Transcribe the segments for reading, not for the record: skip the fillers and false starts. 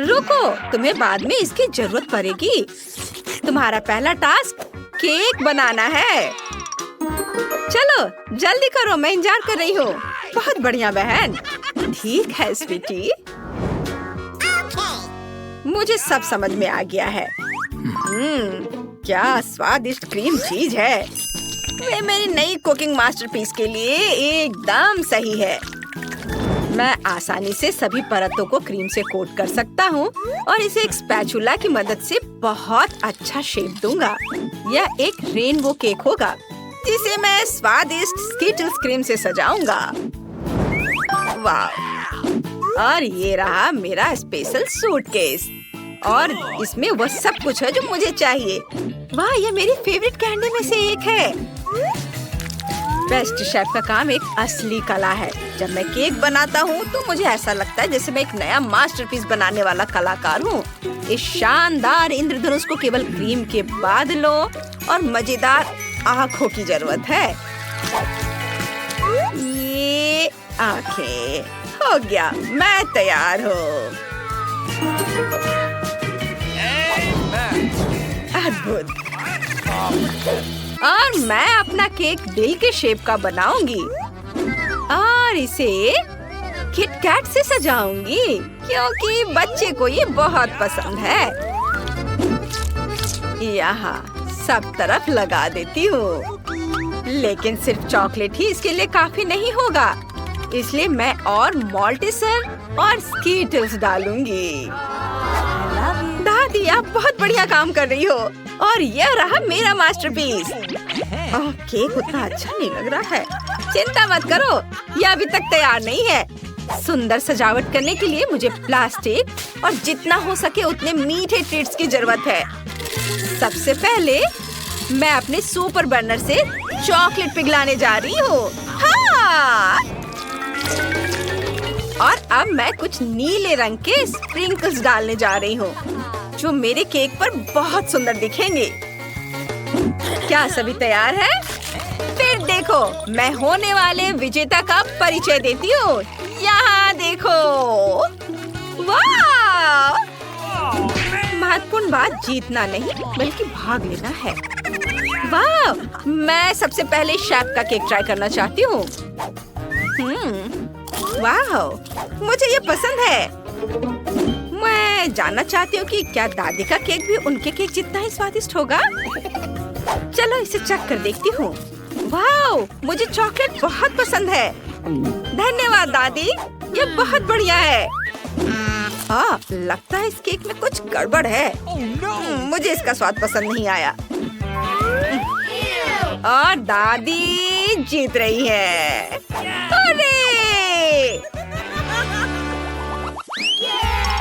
रुको, तुम्हें बाद में इसकी जरूरत पड़ेगी। तुम्हारा पहला टास्क केक बनाना है। चलो जल्दी करो, मैं इंतजार कर रही हूँ। बहुत बढ़िया बहन। ठीक है स्वीटी, मुझे सब समझ में आ गया है। क्या स्वादिष्ट क्रीम चीज है। वे मेरी नई कुकिंग मास्टरपीस के लिए एकदम सही है। मैं आसानी से सभी परतों को क्रीम से कोट कर सकता हूँ और इसे एक स्पैचुला की मदद से बहुत अच्छा शेप दूंगा। यह एक रेनबो केक होगा जिसे मैं स्वादिष्ट स्कीटल्स क्रीम से सजाऊंगा। वाह! और ये रहा मेरा स्पेशल सूटकेस और इसमें वह सब कुछ है जो मुझे चाहिए। वाह, यह मेरी फेवरेट कैंडी में से एक है। बेस्ट शेफ का काम एक असली कला है। जब मैं केक बनाता हूँ तो मुझे ऐसा लगता है जैसे मैं एक नया मास्टरपीस बनाने वाला कलाकार हूँ। इस शानदार इंद्रधनुष को केवल क्रीम के बादलों और मजेदार आँखों की जरूरत है। ये आँखें हो गया, मैं तैयार हूँ। अद्भुत। और मैं अपना केक दिल के शेप का बनाऊंगी और इसे किटकैट से सजाऊंगी क्योंकि बच्चे को ये बहुत पसंद है। यहाँ सब तरफ लगा देती हूँ, लेकिन सिर्फ चॉकलेट ही इसके लिए काफी नहीं होगा, इसलिए मैं और मॉल्टिसर और स्कीटल्स डालूंगी। दादी, आप बहुत बढ़िया काम कर रही हो और यह रहा मेरा मास्टरपीस। केक उतना अच्छा नहीं लग रहा है। चिंता मत करो, यह अभी तक तैयार नहीं है। सुंदर सजावट करने के लिए मुझे प्लास्टिक और जितना हो सके उतने मीठे ट्रीट्स की जरूरत है। सबसे पहले मैं अपने सुपर बर्नर से चॉकलेट पिघलाने जा रही हूँ। हाँ! और अब मैं कुछ नीले रंग के स्प्रिंकल्स डालने जा रही हूँ जो मेरे केक पर बहुत सुंदर दिखेंगे। क्या सभी तैयार हैं? फिर देखो, मैं होने वाले विजेता का परिचय देती हूँ। यहाँ देखो। वाह! महत्वपूर्ण बात जीतना नहीं बल्कि भाग लेना है। वाह! मैं सबसे पहले शेफ का केक ट्राई करना चाहती हूँ। वाह! मुझे ये पसंद है। मैं जानना चाहती हूँ कि क्या दादी का केक भी उनके केक जितना ही स्वादिष्ट होगा। चलो इसे चख कर देखती हूँ। वाह! मुझे चॉकलेट बहुत पसंद है। धन्यवाद दादी, ये बहुत बढ़िया है। हाँ, लगता है इस केक में कुछ गड़बड़ है। मुझे इसका स्वाद पसंद नहीं आया। और दादी जीत रही है।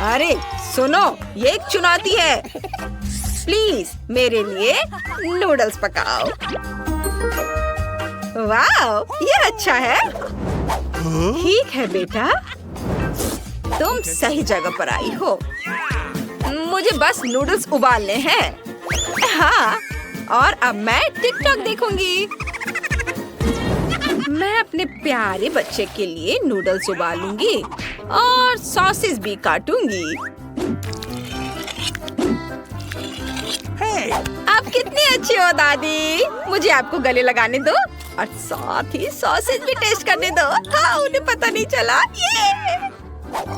अरे सुनो, ये एक चुनौती है। प्लीज मेरे लिए नूडल्स पकाओ। वाह, ये अच्छा है। ठीक है बेटा, तुम सही जगह पर आई हो। मुझे बस नूडल्स उबालने हैं। हाँ, और अब मैं टिकटॉक देखूंगी। मैं अपने प्यारे बच्चे के लिए नूडल्स उबालूंगी और सॉसेस भी काटूंगी। आप कितनी अच्छी हो दादी। मुझे आपको गले लगाने दो और साथ ही सॉसेस भी टेस्ट करने दो। हाँ, उन्हें पता नहीं चला। ये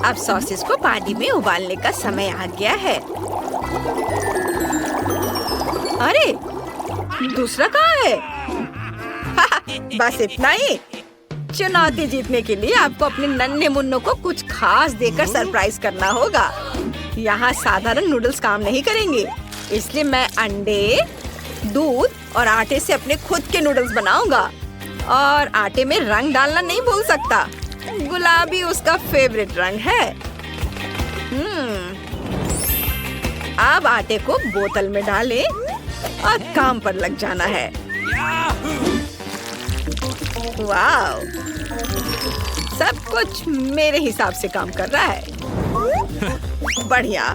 अब सॉसेस को पानी में उबालने का समय आ गया है। अरे दूसरा कहाँ है? बस इतना ही। चुनौती जीतने के लिए आपको अपने नन्हे मुन्नों को कुछ खास देकर सरप्राइज करना होगा। यहाँ साधारण नूडल्स काम नहीं करेंगे, इसलिए मैं अंडे, दूध और आटे से अपने खुद के नूडल्स बनाऊंगा। और आटे में रंग डालना नहीं भूल सकता। गुलाबी उसका फेवरेट रंग है। अब आटे को बोतल में डालें और काम पर लग जाना है। वाह! सब कुछ मेरे हिसाब से काम कर रहा है। बढ़िया।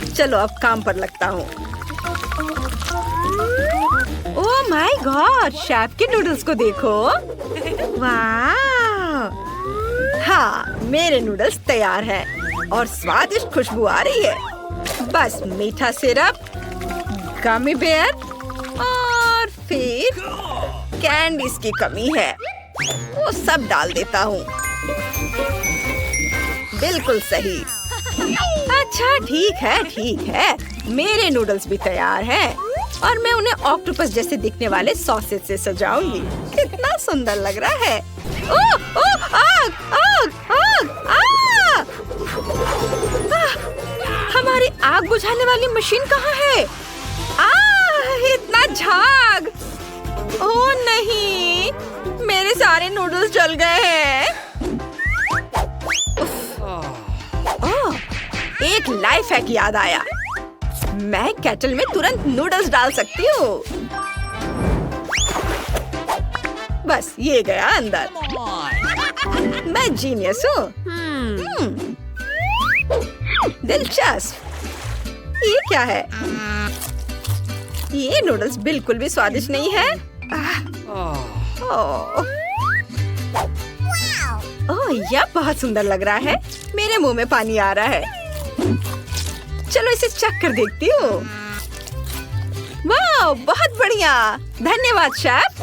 चलो अब काम पर लगता हूँ। ओह माय गॉड, शेफ के नूडल्स को देखो। वाह! हाँ, मेरे नूडल्स तैयार हैं और स्वादिष्ट खुशबू आ रही है। बस मीठा सिरप, गमी बेयर और फिर कैंडीज की कमी है, वो सब डाल देता हूँ। बिल्कुल सही। अच्छा ठीक है, मेरे नूडल्स भी तैयार हैं और मैं उन्हें ऑक्टोपस जैसे दिखने वाले सॉसेज से सजाऊंगी। कितना सुंदर लग रहा है। ओह ओह आग आग आग आग! हमारी आग बुझाने वाली मशीन कहाँ है? इतना झाग! ओह नहीं, मेरे सारे नूडल्स जल गए हैं। ओह, एक लाइफ हैक याद आया। मैं केटल में तुरंत नूडल्स डाल सकती हूँ। बस ये गया अंदर। मैं जीनियस हूँ। दिलचस्प। ये क्या है? ये नूडल्स बिल्कुल भी स्वादिष्ट नहीं है। ओह, यह बहुत सुंदर लग रहा है। मेरे मुंह में पानी आ रहा है। चलो इसे चख कर देखती हूँ। वाह, बहुत बढ़िया। धन्यवाद शेफ।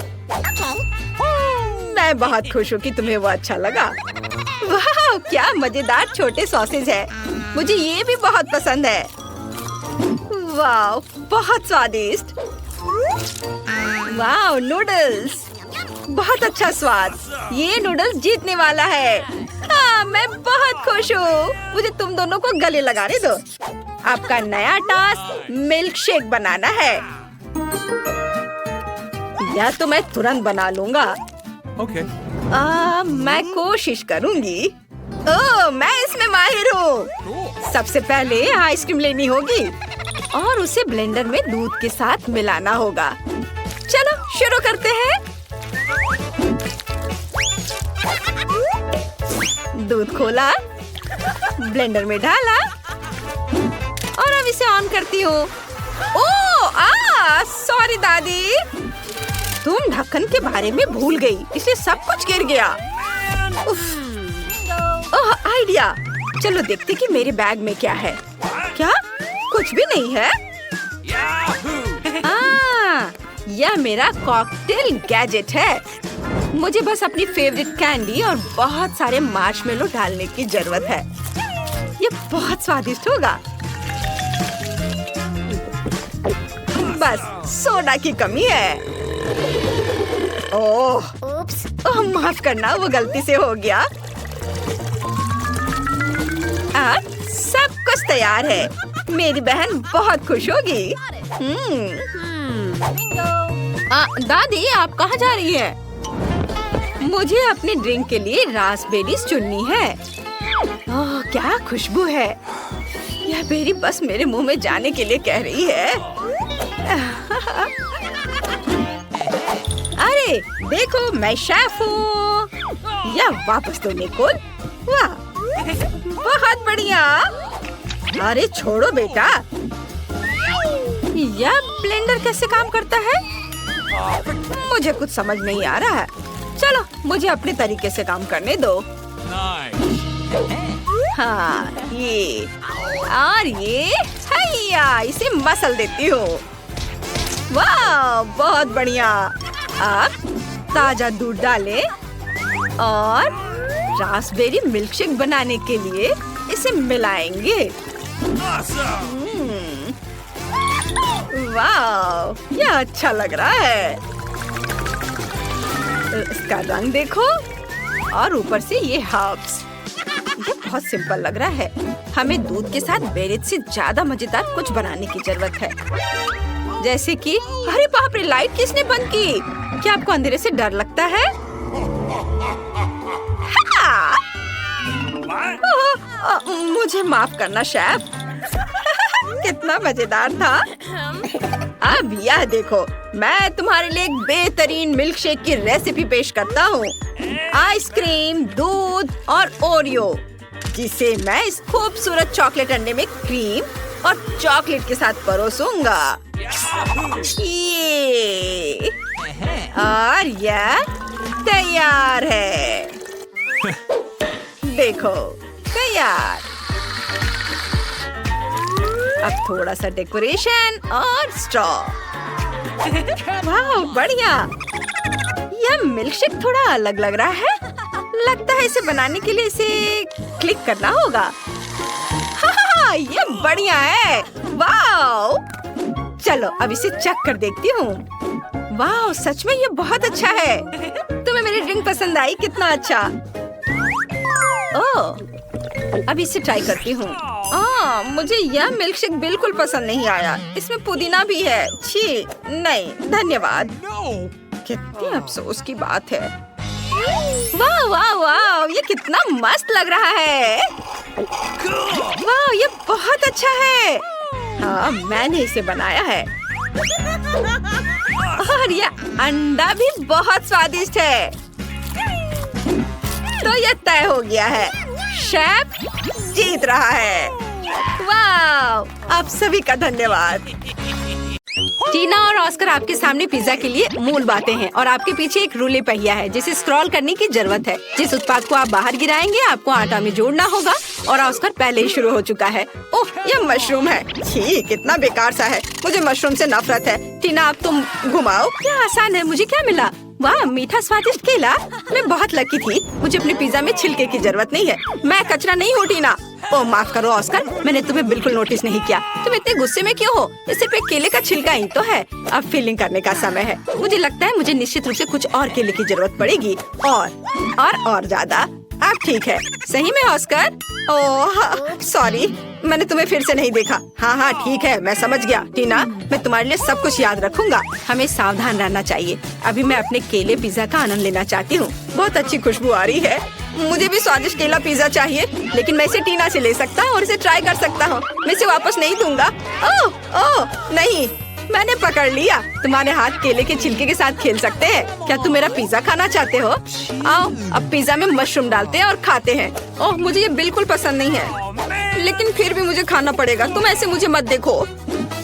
मैं बहुत खुश हूँ कि तुम्हें वो अच्छा लगा। वाह, क्या मजेदार छोटे सॉसेज है। मुझे ये भी बहुत पसंद है। वाह, बहुत स्वादिष्ट। वाह, नूडल्स, बहुत अच्छा स्वाद। ये नूडल्स जीतने वाला है। हाँ, मैं बहुत खुश हूँ। मुझे तुम दोनों को गले लगाने दो। आपका नया टास्क मिल्क शेक बनाना है। यह तो मैं तुरंत बना लूंगा। Okay. मैं कोशिश करूंगी। ओह, मैं इसमें माहिर हूँ। सबसे पहले आइसक्रीम लेनी होगी और उसे ब्लेंडर में दूध के साथ मिलाना होगा। चलो शुरू करते हैं। दूध खोला, ब्लेंडर में डाला और अब इसे ऑन करती हूँ। ओह, सॉरी दादी, तुम ढक्कन के बारे में भूल गई, इसलिए सब कुछ गिर गया। ओह, आइडिया। चलो देखते कि मेरे बैग में क्या है। क्या? कुछ भी नहीं है। यह मेरा कॉकटेल गैजेट है। मुझे बस अपनी फेवरेट कैंडी और बहुत सारे मार्शमेलो डालने की जरूरत है। यह बहुत स्वादिष्ट होगा। बस सोडा की कमी है। ओह, माफ करना, वो गलती से हो गया। सब कुछ तैयार है। मेरी बहन बहुत खुश होगी। दादी, आप कहाँ जा रही है? मुझे अपने ड्रिंक के लिए रास्पबेरीज चुननी है। ओह, क्या खुशबू है। यह बेरी बस मेरे मुंह में जाने के लिए कह रही है। अरे देखो, मैं शेफ हूँ। या वापस दो निकोल। वाह, बहुत बढ़िया। अरे छोड़ो बेटा। यह ब्लेंडर कैसे काम करता है? मुझे कुछ समझ नहीं आ रहा है। चलो मुझे अपने तरीके से काम करने दो। हाँ, ये और ये, हैया, इसे मसल देती हूँ। वाह, बहुत बढ़िया। अब ताजा दूध डालें और रास्पबेरी मिल्कशेक बनाने के लिए इसे मिलाएंगे। वाह, यह अच्छा लग रहा है। इसका रंग देखो और ऊपर से ये हर्ब्स। ये बहुत सिंपल लग रहा है। हमें दूध के साथ बेरीज से ज्यादा मजेदार कुछ बनाने की जरूरत है। जैसे कि, अरे बाप रे, लाइट किसने बंद की? क्या आपको अंधेरे से डर लगता है? मुझे माफ करना शेफ। कितना मजेदार था। अब यह देखो, मैं तुम्हारे लिए एक बेहतरीन मिल्कशेक की रेसिपी पेश करता हूँ। आइसक्रीम, दूध और ओरियो, जिसे मैं इस खूबसूरत चॉकलेट अंडे में क्रीम और चॉकलेट के साथ परोसूंगा। ये और यह तैयार है। देखो, तैयार। अब थोड़ा सा डेकोरेशन और स्ट्रॉ। वाह बढ़िया। यह मिल्कशेक थोड़ा अलग लग रहा है। लगता है इसे बनाने के लिए इसे क्लिक करना होगा। हाँ, ये बढ़िया है। वाह, चलो अब इसे चख कर देखती हूँ। वाह, सच में ये बहुत अच्छा है। तुम्हें मेरी ड्रिंक पसंद आई? कितना अच्छा। ओह, अब इसे ट्राई करती हूँ। मुझे यह मिल्कशेक बिल्कुल पसंद नहीं आया। इसमें पुदीना भी है। छी, नहीं धन्यवाद। कितनी अफसोस की बात है। वाह वाह वाह, ये कितना मस्त लग रहा है। वाह, ये बहुत अच्छा है। हाँ, मैंने इसे बनाया है। और ये अंडा भी बहुत स्वादिष्ट है। तो ये तय हो गया है, शेफ जीत रहा है। वाह, आप सभी का धन्यवाद। टीना और ऑस्कर आपके सामने पिज्जा के लिए मूल बातें हैं और आपके पीछे एक रूले पहिया है जिसे स्क्रॉल करने की जरूरत है। जिस उत्पाद को आप बाहर गिराएंगे आपको आटा में जोड़ना होगा और ऑस्कर पहले ही शुरू हो चुका है। ओह, ये मशरूम है। छी, कितना बेकार सा है। मुझे मशरूम से नफरत है। टीना, अब तुम घुमाओ। क्या आसान है। मुझे क्या मिला? वाह, मीठा स्वादिष्ट केला। मैं बहुत लकी थी। मुझे अपने पिज्जा में छिलके की जरूरत नहीं है। मैं कचरा नहीं हूँ टीना। ओह, माफ करो ऑस्कर, मैंने तुम्हें बिल्कुल नोटिस नहीं किया। तुम इतने गुस्से में क्यों हो? ये सिर्फ एक केले का छिलका ही तो है। अब फीलिंग करने का समय है। मुझे लगता है मुझे निश्चित रूप से कुछ और केले की जरूरत पड़ेगी। और ज्यादा। अब ठीक है। सही में ऑस्कर? ओह सॉरी, मैंने तुम्हें फिर से नहीं देखा। हाँ ठीक है, मैं समझ गया। टीना, मैं तुम्हारे लिए सब कुछ याद रखूंगा। हमें सावधान रहना चाहिए। अभी मैं अपने केले पिज्जा का आनंद लेना चाहती हूँ। बहुत अच्छी खुशबू आ रही है। मुझे भी स्वादिष्ट केला पिज्जा चाहिए, लेकिन मैं इसे टीना से ले सकता हूँ और इसे ट्राई कर सकता हूँ। मैं इसे वापस नहीं दूंगा। ओह नहीं, मैंने पकड़ लिया। तुम्हारे हाथ केले के छिलके के साथ खेल सकते हैं। क्या तुम मेरा पिज्जा खाना चाहते हो? आओ, अब पिज्जा में मशरूम डालते हैं और खाते हैं। ओह, मुझे ये बिल्कुल पसंद नहीं है, लेकिन फिर भी मुझे खाना पड़ेगा। तुम ऐसे मुझे मत देखो।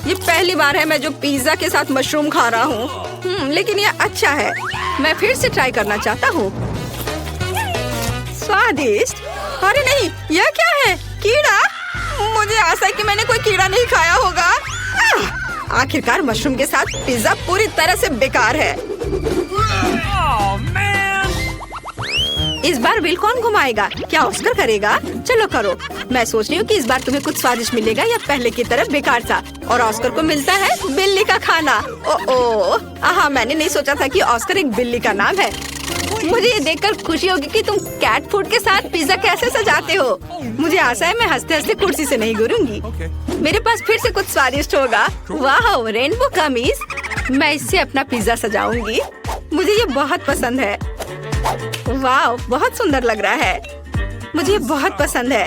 ये पहली बार है मैं जो पिज्जा के साथ मशरूम खा रहा हूँ। लेकिन ये अच्छा है। मैं फिर से ट्राई करना चाहता हूँ। स्वादिष्ट। अरे नहीं, यह क्या है? कीड़ा? मुझे आशा है कि मैंने कोई कीड़ा नहीं खाया होगा। आखिरकार मशरूम के साथ पिज्जा पूरी तरह से बेकार है। इस बार व्हील कौन घुमाएगा? क्या ऑस्कर करेगा? चलो करो। मैं सोच रही हूँ कि इस बार तुम्हें कुछ स्वादिष्ट मिलेगा या पहले की तरह बेकार सा। और ऑस्कर को मिलता है बिल्ली का खाना। ओह, मैंने नहीं सोचा था कि ऑस्कर एक बिल्ली का नाम है। मुझे ये देखकर खुशी होगी कि तुम कैट फूड के साथ पिज्जा कैसे सजाते हो। मुझे आशा है मैं हंसते हंसते कुर्सी से नहीं गिरूंगी। मेरे पास फिर से कुछ स्वादिष्ट होगा। वाह, रेनबो कमीज। मैं इससे अपना पिज्जा सजाऊंगी। मुझे ये बहुत पसंद है। वाह, बहुत सुंदर लग रहा है। मुझे ये बहुत पसंद है।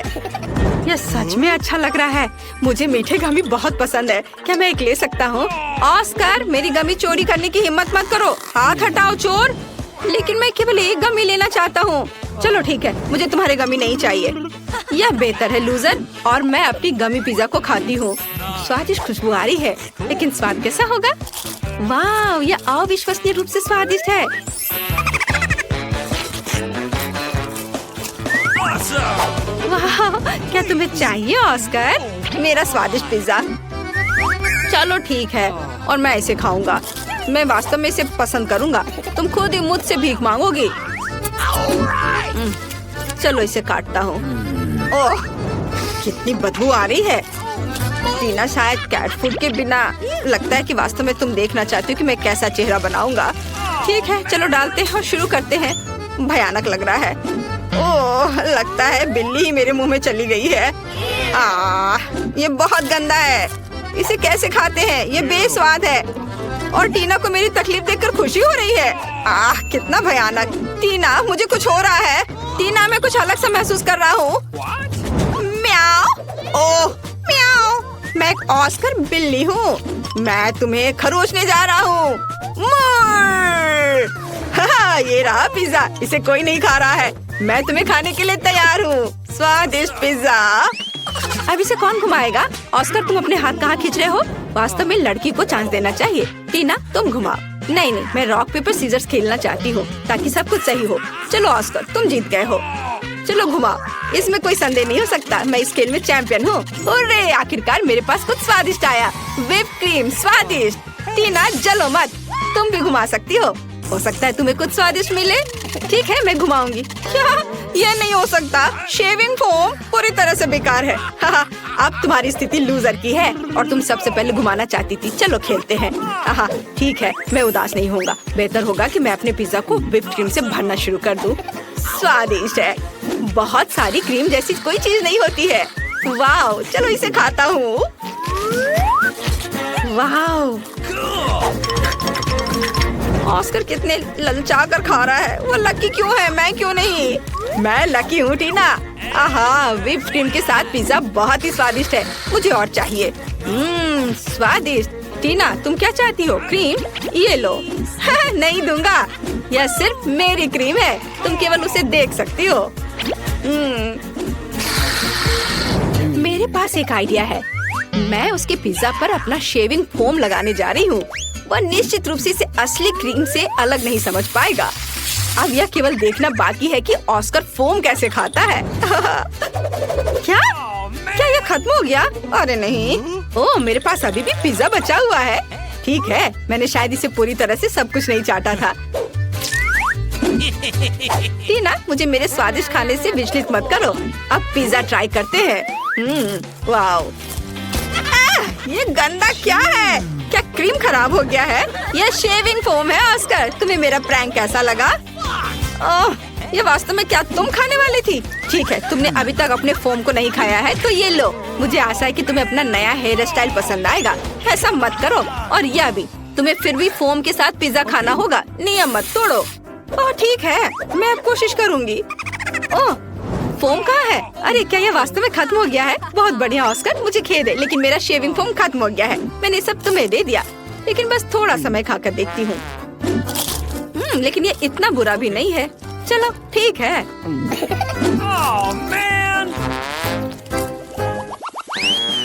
यह सच में अच्छा लग रहा है। मुझे मीठे गमी बहुत पसंद है। क्या मैं एक ले सकता हूँ? ऑस्कर, मेरी गमी चोरी करने की हिम्मत मत करो। हाथ हटाओ चोर। लेकिन मैं केवल एक गमी लेना चाहता हूँ। चलो ठीक है, मुझे तुम्हारे गमी नहीं चाहिए। यह बेहतर है लूजर। और मैं अपनी गमी पिज्जा को खाती हूँ। स्वादिष्ट खुशबू आ रही है, लेकिन स्वाद कैसा होगा? वाह, यह अविश्वसनीय रूप से स्वादिष्ट है। वाह, क्या तुम्हें चाहिए ऑस्कर? मेरा स्वादिष्ट पिज्जा। चलो ठीक है, और मैं इसे खाऊंगा। मैं वास्तव में इसे पसंद करूंगा। तुम खुद ही मुझसे भीख मांगोगी। चलो इसे काटता हूँ। ओह, कितनी बदबू आ रही है। टीना, शायद कैट फूड के बिना लगता है कि वास्तव में तुम देखना चाहती हो कि मैं कैसा चेहरा बनाऊंगा। ठीक है, चलो डालते हैं और शुरू करते हैं। भयानक लग रहा है। ओह, लगता है बिल्ली ही मेरे मुंह में चली गई है। ये बहुत गंदा है। इसे कैसे खाते हैं? ये बेस्वाद है। और टीना को मेरी तकलीफ देखकर खुशी हो रही है। कितना भयानक। टीना, मुझे कुछ हो रहा है। टीना, मैं कुछ अलग सा महसूस कर रहा हूँ। म्याऊ। ओह म्याऊ, मैं एक ऑस्कर बिल्ली हूँ। मैं तुम्हें खरोचने जा रहा हूँ। ये रहा पिज्जा। इसे कोई नहीं खा रहा है। मैं तुम्हें खाने के लिए तैयार हूँ। स्वादिष्ट पिज्जा। अब इसे कौन घुमाएगा? ऑस्कर, तुम अपने हाथ कहाँ खींच रहे हो? वास्तव में लड़की को चांस देना चाहिए। टीना, तुम घुमाओ। नहीं, मैं रॉक पेपर सीजर्स खेलना चाहती हूँ ताकि सब कुछ सही हो। चलो ऑस्कर, तुम जीत गए हो। चलो घुमाओ, इसमें कोई संदेह नहीं हो सकता, मैं इस खेल में चैंपियन हूँ। अरे आखिरकार मेरे पास कुछ स्वादिष्ट आया, व्हिप क्रीम स्वादिष्ट। टीना जलो मत, तुम भी घुमा सकती हो सकता है तुम्हें कुछ स्वादिष्ट मिले। ठीक है, मैं घुमाऊंगी। क्या? ये नहीं हो सकता, शेविंग फोम पूरी तरह से बेकार है। अब तुम्हारी स्थिति लूजर की है और तुम सबसे पहले घुमाना चाहती थी। चलो खेलते हैं। ठीक है, मैं उदास नहीं होगा। बेहतर होगा कि मैं अपने पिज्जा को व्हिप क्रीम से भरना शुरू कर दूं। स्वादिष्ट है, बहुत सारी क्रीम जैसी कोई चीज नहीं होती है। वाह, चलो इसे खाता हूँ। वाह, ऑस्कर कितने ललचा कर खा रहा है। वो लकी क्यों है, मैं क्यों नहीं? मैं लकी हूँ टीना। आहा, व्हिप क्रीम के साथ पिज्जा बहुत ही स्वादिष्ट है, मुझे और चाहिए। स्वादिष्ट। टीना तुम क्या चाहती हो? क्रीम? ये लो। नहीं दूंगा, यह सिर्फ मेरी क्रीम है, तुम केवल उसे देख सकती हो। मेरे पास एक आइडिया है, मैं उसके पिज्जा पर अपना शेविंग फोम लगाने जा रही हूँ। वह निश्चित रूप से इसे असली क्रीम से अलग नहीं समझ पाएगा। अब यह केवल देखना बाकी है कि ऑस्कर फोम कैसे खाता है। क्या यह खत्म हो गया? अरे नहीं, ओह मेरे पास अभी भी पिज्जा बचा हुआ है। ठीक है, मैंने शायद इसे पूरी तरह से सब कुछ नहीं चाटा था। टीना, मुझे मेरे स्वादिष्ट खाने से विचलित मत करो। अब पिज्जा ट्राई करते हैं। वाओ, ये गंदा क्या है? क्या क्रीम खराब हो गया है? यह शेविंग फोम है। ऑस्कर, तुम्हें मेरा प्रैंक कैसा लगा? ओह, ये वास्तव में क्या तुम खाने वाली थी? ठीक है, तुमने अभी तक अपने फोम को नहीं खाया है, तो ये लो। मुझे आशा है कि तुम्हें अपना नया हेयर स्टाइल पसंद आएगा। ऐसा मत करो। और यह भी, तुम्हें फिर भी फोम के साथ पिज्जा खाना होगा। नियम मत तोड़ो। ओह ठीक है, मैं अब कोशिश करूँगी। ओह, फोम कहाँ है? अरे क्या ये वास्तव में खत्म हो गया है? बहुत बढ़िया ऑस्कर, मुझे खेद है, लेकिन मेरा शेविंग फोम खत्म हो गया है। मैंने सब तुम्हें दे दिया, लेकिन बस थोड़ा समय खाकर देखती हूँ। लेकिन ये इतना बुरा भी नहीं है। चलो ठीक है।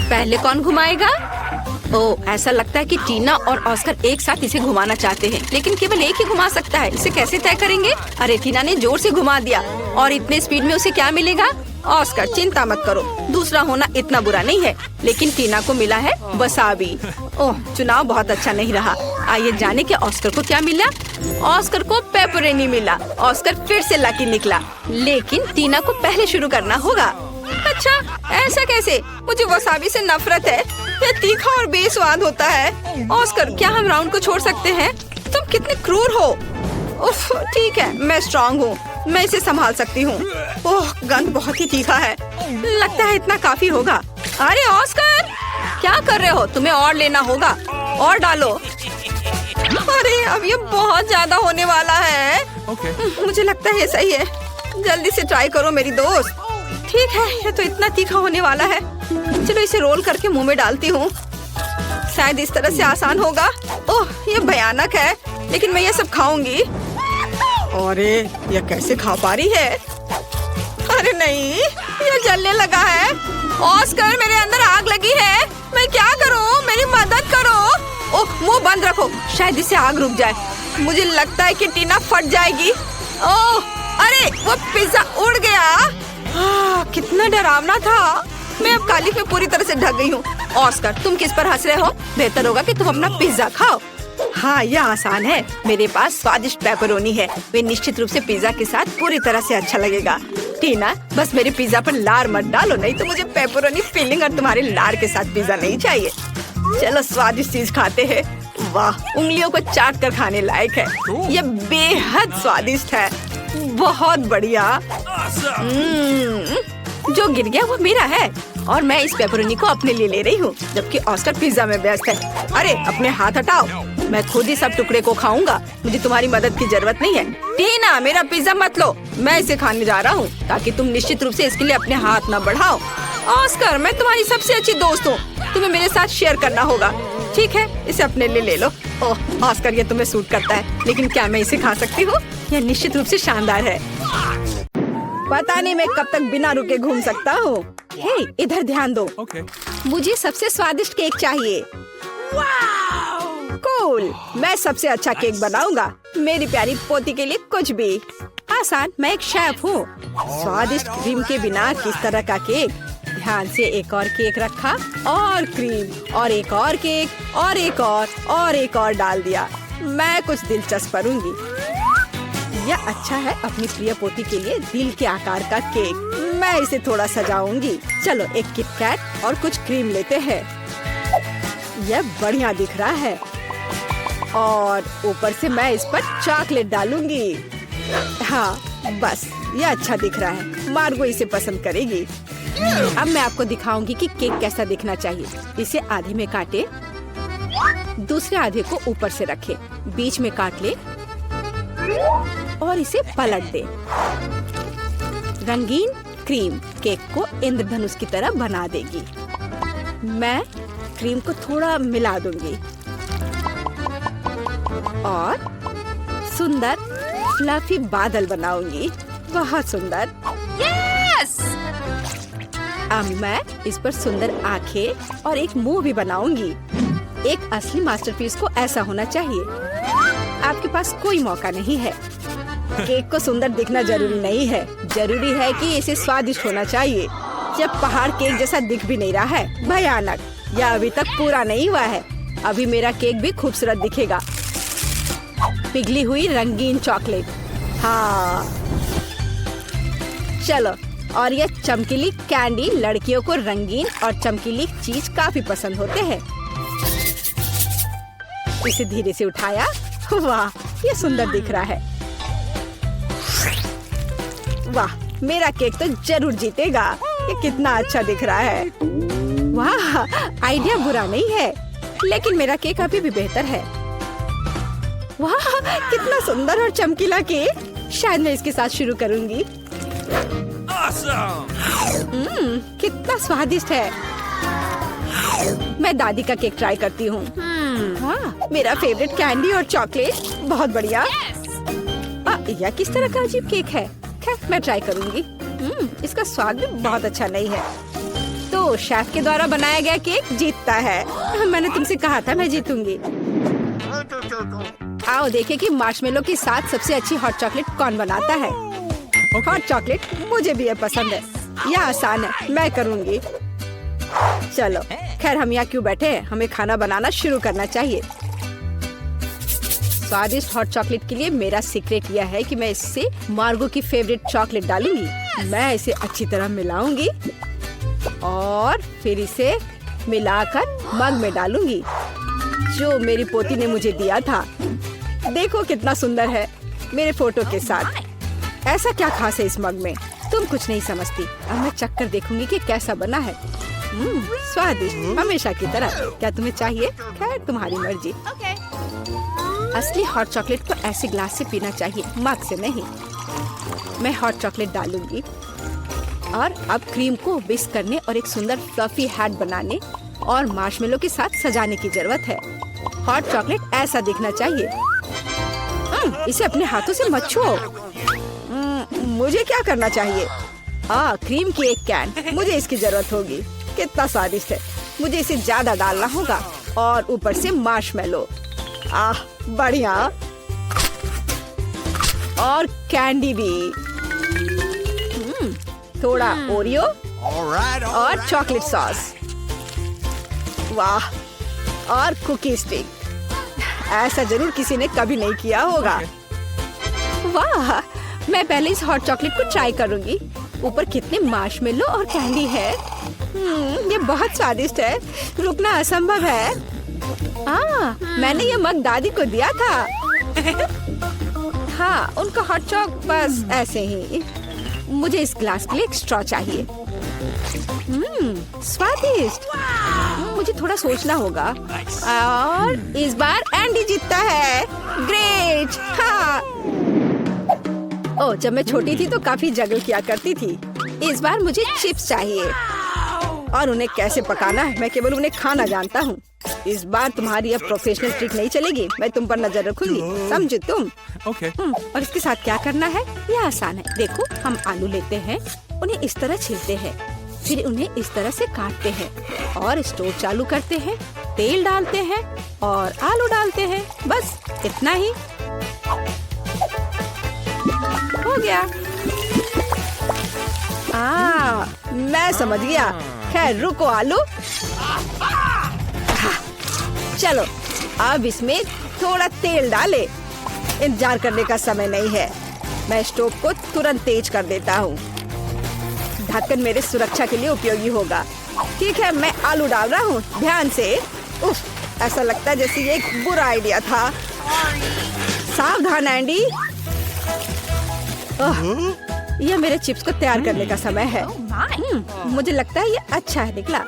पहले कौन घुमाएगा? ओह, ऐसा लगता है कि टीना और ऑस्कर एक साथ इसे घुमाना चाहते हैं, लेकिन केवल एक ही घुमा सकता है। इसे कैसे तय करेंगे? अरे टीना ने जोर से घुमा दिया, और इतने स्पीड में उसे क्या मिलेगा? ऑस्कर चिंता मत करो, दूसरा होना इतना बुरा नहीं है। लेकिन टीना को मिला है वसाबी। ओह, चुनाव बहुत अच्छा नहीं रहा। आइए जाने कि ऑस्कर को क्या मिला। ऑस्कर को पेपरोनी मिला। ऑस्कर फिर से लकी निकला, लेकिन टीना को पहले शुरू करना होगा। अच्छा, ऐसा कैसे? मुझे वसाबी से नफरत है, यह तीखा और बेस्वाद होता है। ऑस्कर, क्या हम राउंड को छोड़ सकते हैं? तुम कितने क्रूर हो। उफ, ठीक है, मैं स्ट्रॉन्ग हूँ, मैं इसे संभाल सकती हूँ। ओह, गंध बहुत ही तीखा है, लगता है इतना काफी होगा। अरे ऑस्कर, क्या कर रहे हो? तुम्हें और लेना होगा, और डालो। अरे अब ये बहुत ज्यादा होने वाला है। मुझे लगता है ये सही है, जल्दी से ट्राई करो मेरी दोस्त। ठीक है, ये तो इतना तीखा होने वाला है। चलो इसे रोल करके मुंह में डालती हूँ, शायद इस तरह से आसान होगा। ओह, ये भयानक है, लेकिन मैं ये सब खाऊंगी। अरे ये कैसे खा पा रही है? अरे नहीं, ये जलने लगा है। ऑस्कर, मेरे अंदर आग लगी है, मैं क्या करूँ? मेरी मदद करो। ओह, मुंह बंद रखो, शायद इससे आग रुक जाए। मुझे लगता है कि टीना फट जाएगी। ओह, अरे वो पिज्जा उड़ गया। कितना डरावना था। मैं अब कालिख में पूरी तरह से ढक गई हूँ। ऑस्कर, तुम किस पर हंस रहे हो? बेहतर होगा कि तुम अपना पिज्जा खाओ। हाँ, यह आसान है, मेरे पास स्वादिष्ट पेपरोनी है, वे निश्चित रूप से पिज्जा के साथ पूरी तरह से अच्छा लगेगा। टीना, बस मेरे पिज्जा पर लार मत डालो, नहीं तो मुझे पेपरोनी फिलिंग और तुम्हारे लार के साथ पिज्जा नहीं चाहिए। चलो स्वादिष्ट चीज खाते हैं। वाह, उंगलियों को चाट कर खाने लायक है। यह बेहद स्वादिष्ट है, बहुत बढ़िया। जो गिर गया वो मेरा है, और मैं इस पेपरोनी को अपने लिए ले रही हूँ, जबकि ऑस्कर पिज्जा में व्यस्त है। अरे अपने हाथ हटाओ, मैं खुद ही सब टुकड़े को खाऊंगा, मुझे तुम्हारी मदद की जरूरत नहीं है। टीना, मेरा पिज्जा मत लो, मैं इसे खाने जा रहा हूँ, ताकि तुम निश्चित रूप से इसके लिए अपने हाथ न बढ़ाओ। ऑस्कर, मैं तुम्हारी सबसे अच्छी दोस्त हूँ, तुम्हें मेरे साथ शेयर करना होगा। ठीक है, इसे अपने लिए ले लो। ओह ऑस्कर, ये तुम्हें सूट करता है, लेकिन क्या मैं इसे खा सकती हूँ? यह निश्चित रूप से शानदार है। पता नहीं मैं कब तक बिना रुके घूम सकता हूँ। हे, इधर ध्यान दो। मुझे सबसे स्वादिष्ट केक चाहिए। कूल, मैं सबसे अच्छा केक बनाऊंगा, मेरी प्यारी पोती के लिए कुछ भी। आसान, मैं एक शेफ हूँ। स्वादिष्ट क्रीम के बिना किस तरह का केक। ध्यान से एक और केक रखा और क्रीम और एक और केक और एक और डाल दिया। मैं कुछ दिलचस्प करूँगी। यह अच्छा है अपनी प्रिय पोती के लिए दिल के आकार का केक। मैं इसे थोड़ा सजाऊंगी। चलो एक किटकैट और कुछ क्रीम लेते हैं। यह बढ़िया दिख रहा है और ऊपर से मैं इस पर चॉकलेट डालूंगी। हाँ बस, यह अच्छा दिख रहा है। मार्गो इसे पसंद करेगी। अब मैं आपको दिखाऊंगी कि केक कैसा दिखना चाहिए। इसे आधे में काटे, दूसरे आधे को ऊपर से रखे, बीच में काट ले और इसे पलट दे। रंगीन क्रीम केक को इंद्रधनुष की तरह बना देगी। मैं क्रीम को थोड़ा मिला दूंगी और सुंदर फ्लफी बादल बनाऊंगी। बहुत सुंदर। Yes! अब मैं इस पर सुंदर आंखें और एक मुंह भी बनाऊंगी। एक असली मास्टरपीस को ऐसा होना चाहिए। आपके पास कोई मौका नहीं है। केक को सुंदर दिखना जरूरी नहीं है, जरूरी है कि इसे स्वादिष्ट होना चाहिए। जब पहाड़ केक जैसा दिख भी नहीं रहा है, भयानक। यह अभी तक पूरा नहीं हुआ है। अभी मेरा केक भी खूबसूरत दिखेगा। पिघली हुई रंगीन चॉकलेट। हाँ चलो, और यह चमकीली कैंडी। लड़कियों को रंगीन और चमकीली चीज काफी पसंद होते हैं। इसे धीरे से उठाया। वाह, ये सुंदर दिख रहा है। वाह, मेरा केक तो जरूर जीतेगा। ये कितना अच्छा दिख रहा है। वाह, आइडिया बुरा नहीं है, लेकिन मेरा केक अभी भी बेहतर है। वाह, कितना सुंदर और चमकीला केक। शायद मैं इसके साथ शुरू करूंगी। Awesome! कितना स्वादिष्ट है। मैं दादी का केक ट्राई करती हूँ। हाँ, मेरा फेवरेट कैंडी और चॉकलेट। बहुत बढ़िया। यह किस तरह का अजीब केक है। खैर, मैं ट्राई करूंगी। इसका स्वाद भी बहुत अच्छा नहीं है। तो शेफ के द्वारा बनाया गया केक जीतता है। मैंने तुमसे कहा था मैं जीतूंगी। आओ देखें कि मार्शमेलो के साथ सबसे अच्छी हॉट चॉकलेट कौन बनाता है। हॉट चॉकलेट मुझे भी ये पसंद है। यह आसान है, मैं करूंगी। चलो, खैर हम यहाँ क्यों बैठे हैं, हमें खाना बनाना शुरू करना चाहिए। स्वादिष्ट हॉट चॉकलेट के लिए मेरा सीक्रेट यह है कि मैं इससे मार्गो की फेवरेट चॉकलेट डालूंगी। मैं इसे अच्छी तरह मिलाऊंगी और फिर इसे मिलाकर मग में डालूंगी जो मेरी पोती ने मुझे दिया था। देखो कितना सुंदर है, मेरे फोटो के साथ। ऐसा क्या खास है इस मग में, तुम कुछ नहीं समझती। अब मैं चक्कर देखूंगी कि कैसा बना है। स्वादिष्ट, हमेशा की तरह। क्या तुम्हें चाहिए? खैर, तुम्हारी मर्जी। असली हॉट चॉकलेट को ऐसे ग्लास से पीना चाहिए, मग से नहीं। मैं हॉट चॉकलेट डालूंगी और अब क्रीम को विस्क करने और एक सुंदर फ्लफी हैट बनाने और मार्शमेलो के साथ सजाने की जरूरत है। हॉट चॉकलेट ऐसा दिखना चाहिए। इसे अपने हाथों से मत छुओ। मुझे क्या करना चाहिए? क्रीम की एक कैन, मुझे इसकी जरूरत होगी। कितना स्वादिष्ट है। मुझे इसे ज्यादा डालना होगा और ऊपर से मार्शमेलो। बढ़िया। और कैंडी भी। थोड़ा ओरियो और चॉकलेट सॉस। वाह, और कुकी स्टिक। ऐसा जरूर किसी ने कभी नहीं किया होगा। वाह, मैं पहले इस हॉट चॉकलेट को ट्राई करूंगी। ऊपर कितने मार्शमेलो और कैंडी है। ये बहुत स्वादिष्ट है, रुकना असंभव है। मैंने ये मग दादी को दिया था। हाँ, उनका हॉट चॉक बस ऐसे ही। मुझे इस ग्लास के लिए एक स्ट्रॉ चाहिए। स्वादिष्ट। मुझे थोड़ा सोचना होगा। और इस बार एंडी जीतता है। ग्रेट। हाँ। जब मैं छोटी थी तो काफी जगल किया करती थी। इस बार मुझे चिप्स चाहिए और उन्हें कैसे पकाना है मैं केवल उन्हें खाना जानता हूँ। इस बार तुम्हारी अब प्रोफेशनल ट्रिक नहीं चलेगी। मैं तुम पर नजर रखूंगी, समझे तुम? Okay. और इसके साथ क्या करना है? यह आसान है। देखो, हम आलू लेते हैं, उन्हें इस तरह छीलते हैं, फिर उन्हें इस तरह से काटते हैं और स्टोव चालू करते हैं, तेल डालते हैं और आलू डालते हैं। बस इतना ही। हो गया। मैं समझ गया। खैर रुको आलू। चलो अब इसमें थोड़ा तेल डाले। इंतजार करने का समय नहीं है। मैं स्टोव को तुरंत तेज कर देता हूँ। ढक्कन मेरे सुरक्षा के लिए उपयोगी होगा। ठीक है, मैं आलू डाल रहा हूँ। ध्यान से। उफ, ऐसा लगता है जैसे ये एक बुरा आइडिया था। सावधान एंडी। यह मेरे चिप्स को तैयार करने का समय है। मुझे लगता है ये अच्छा है निकला।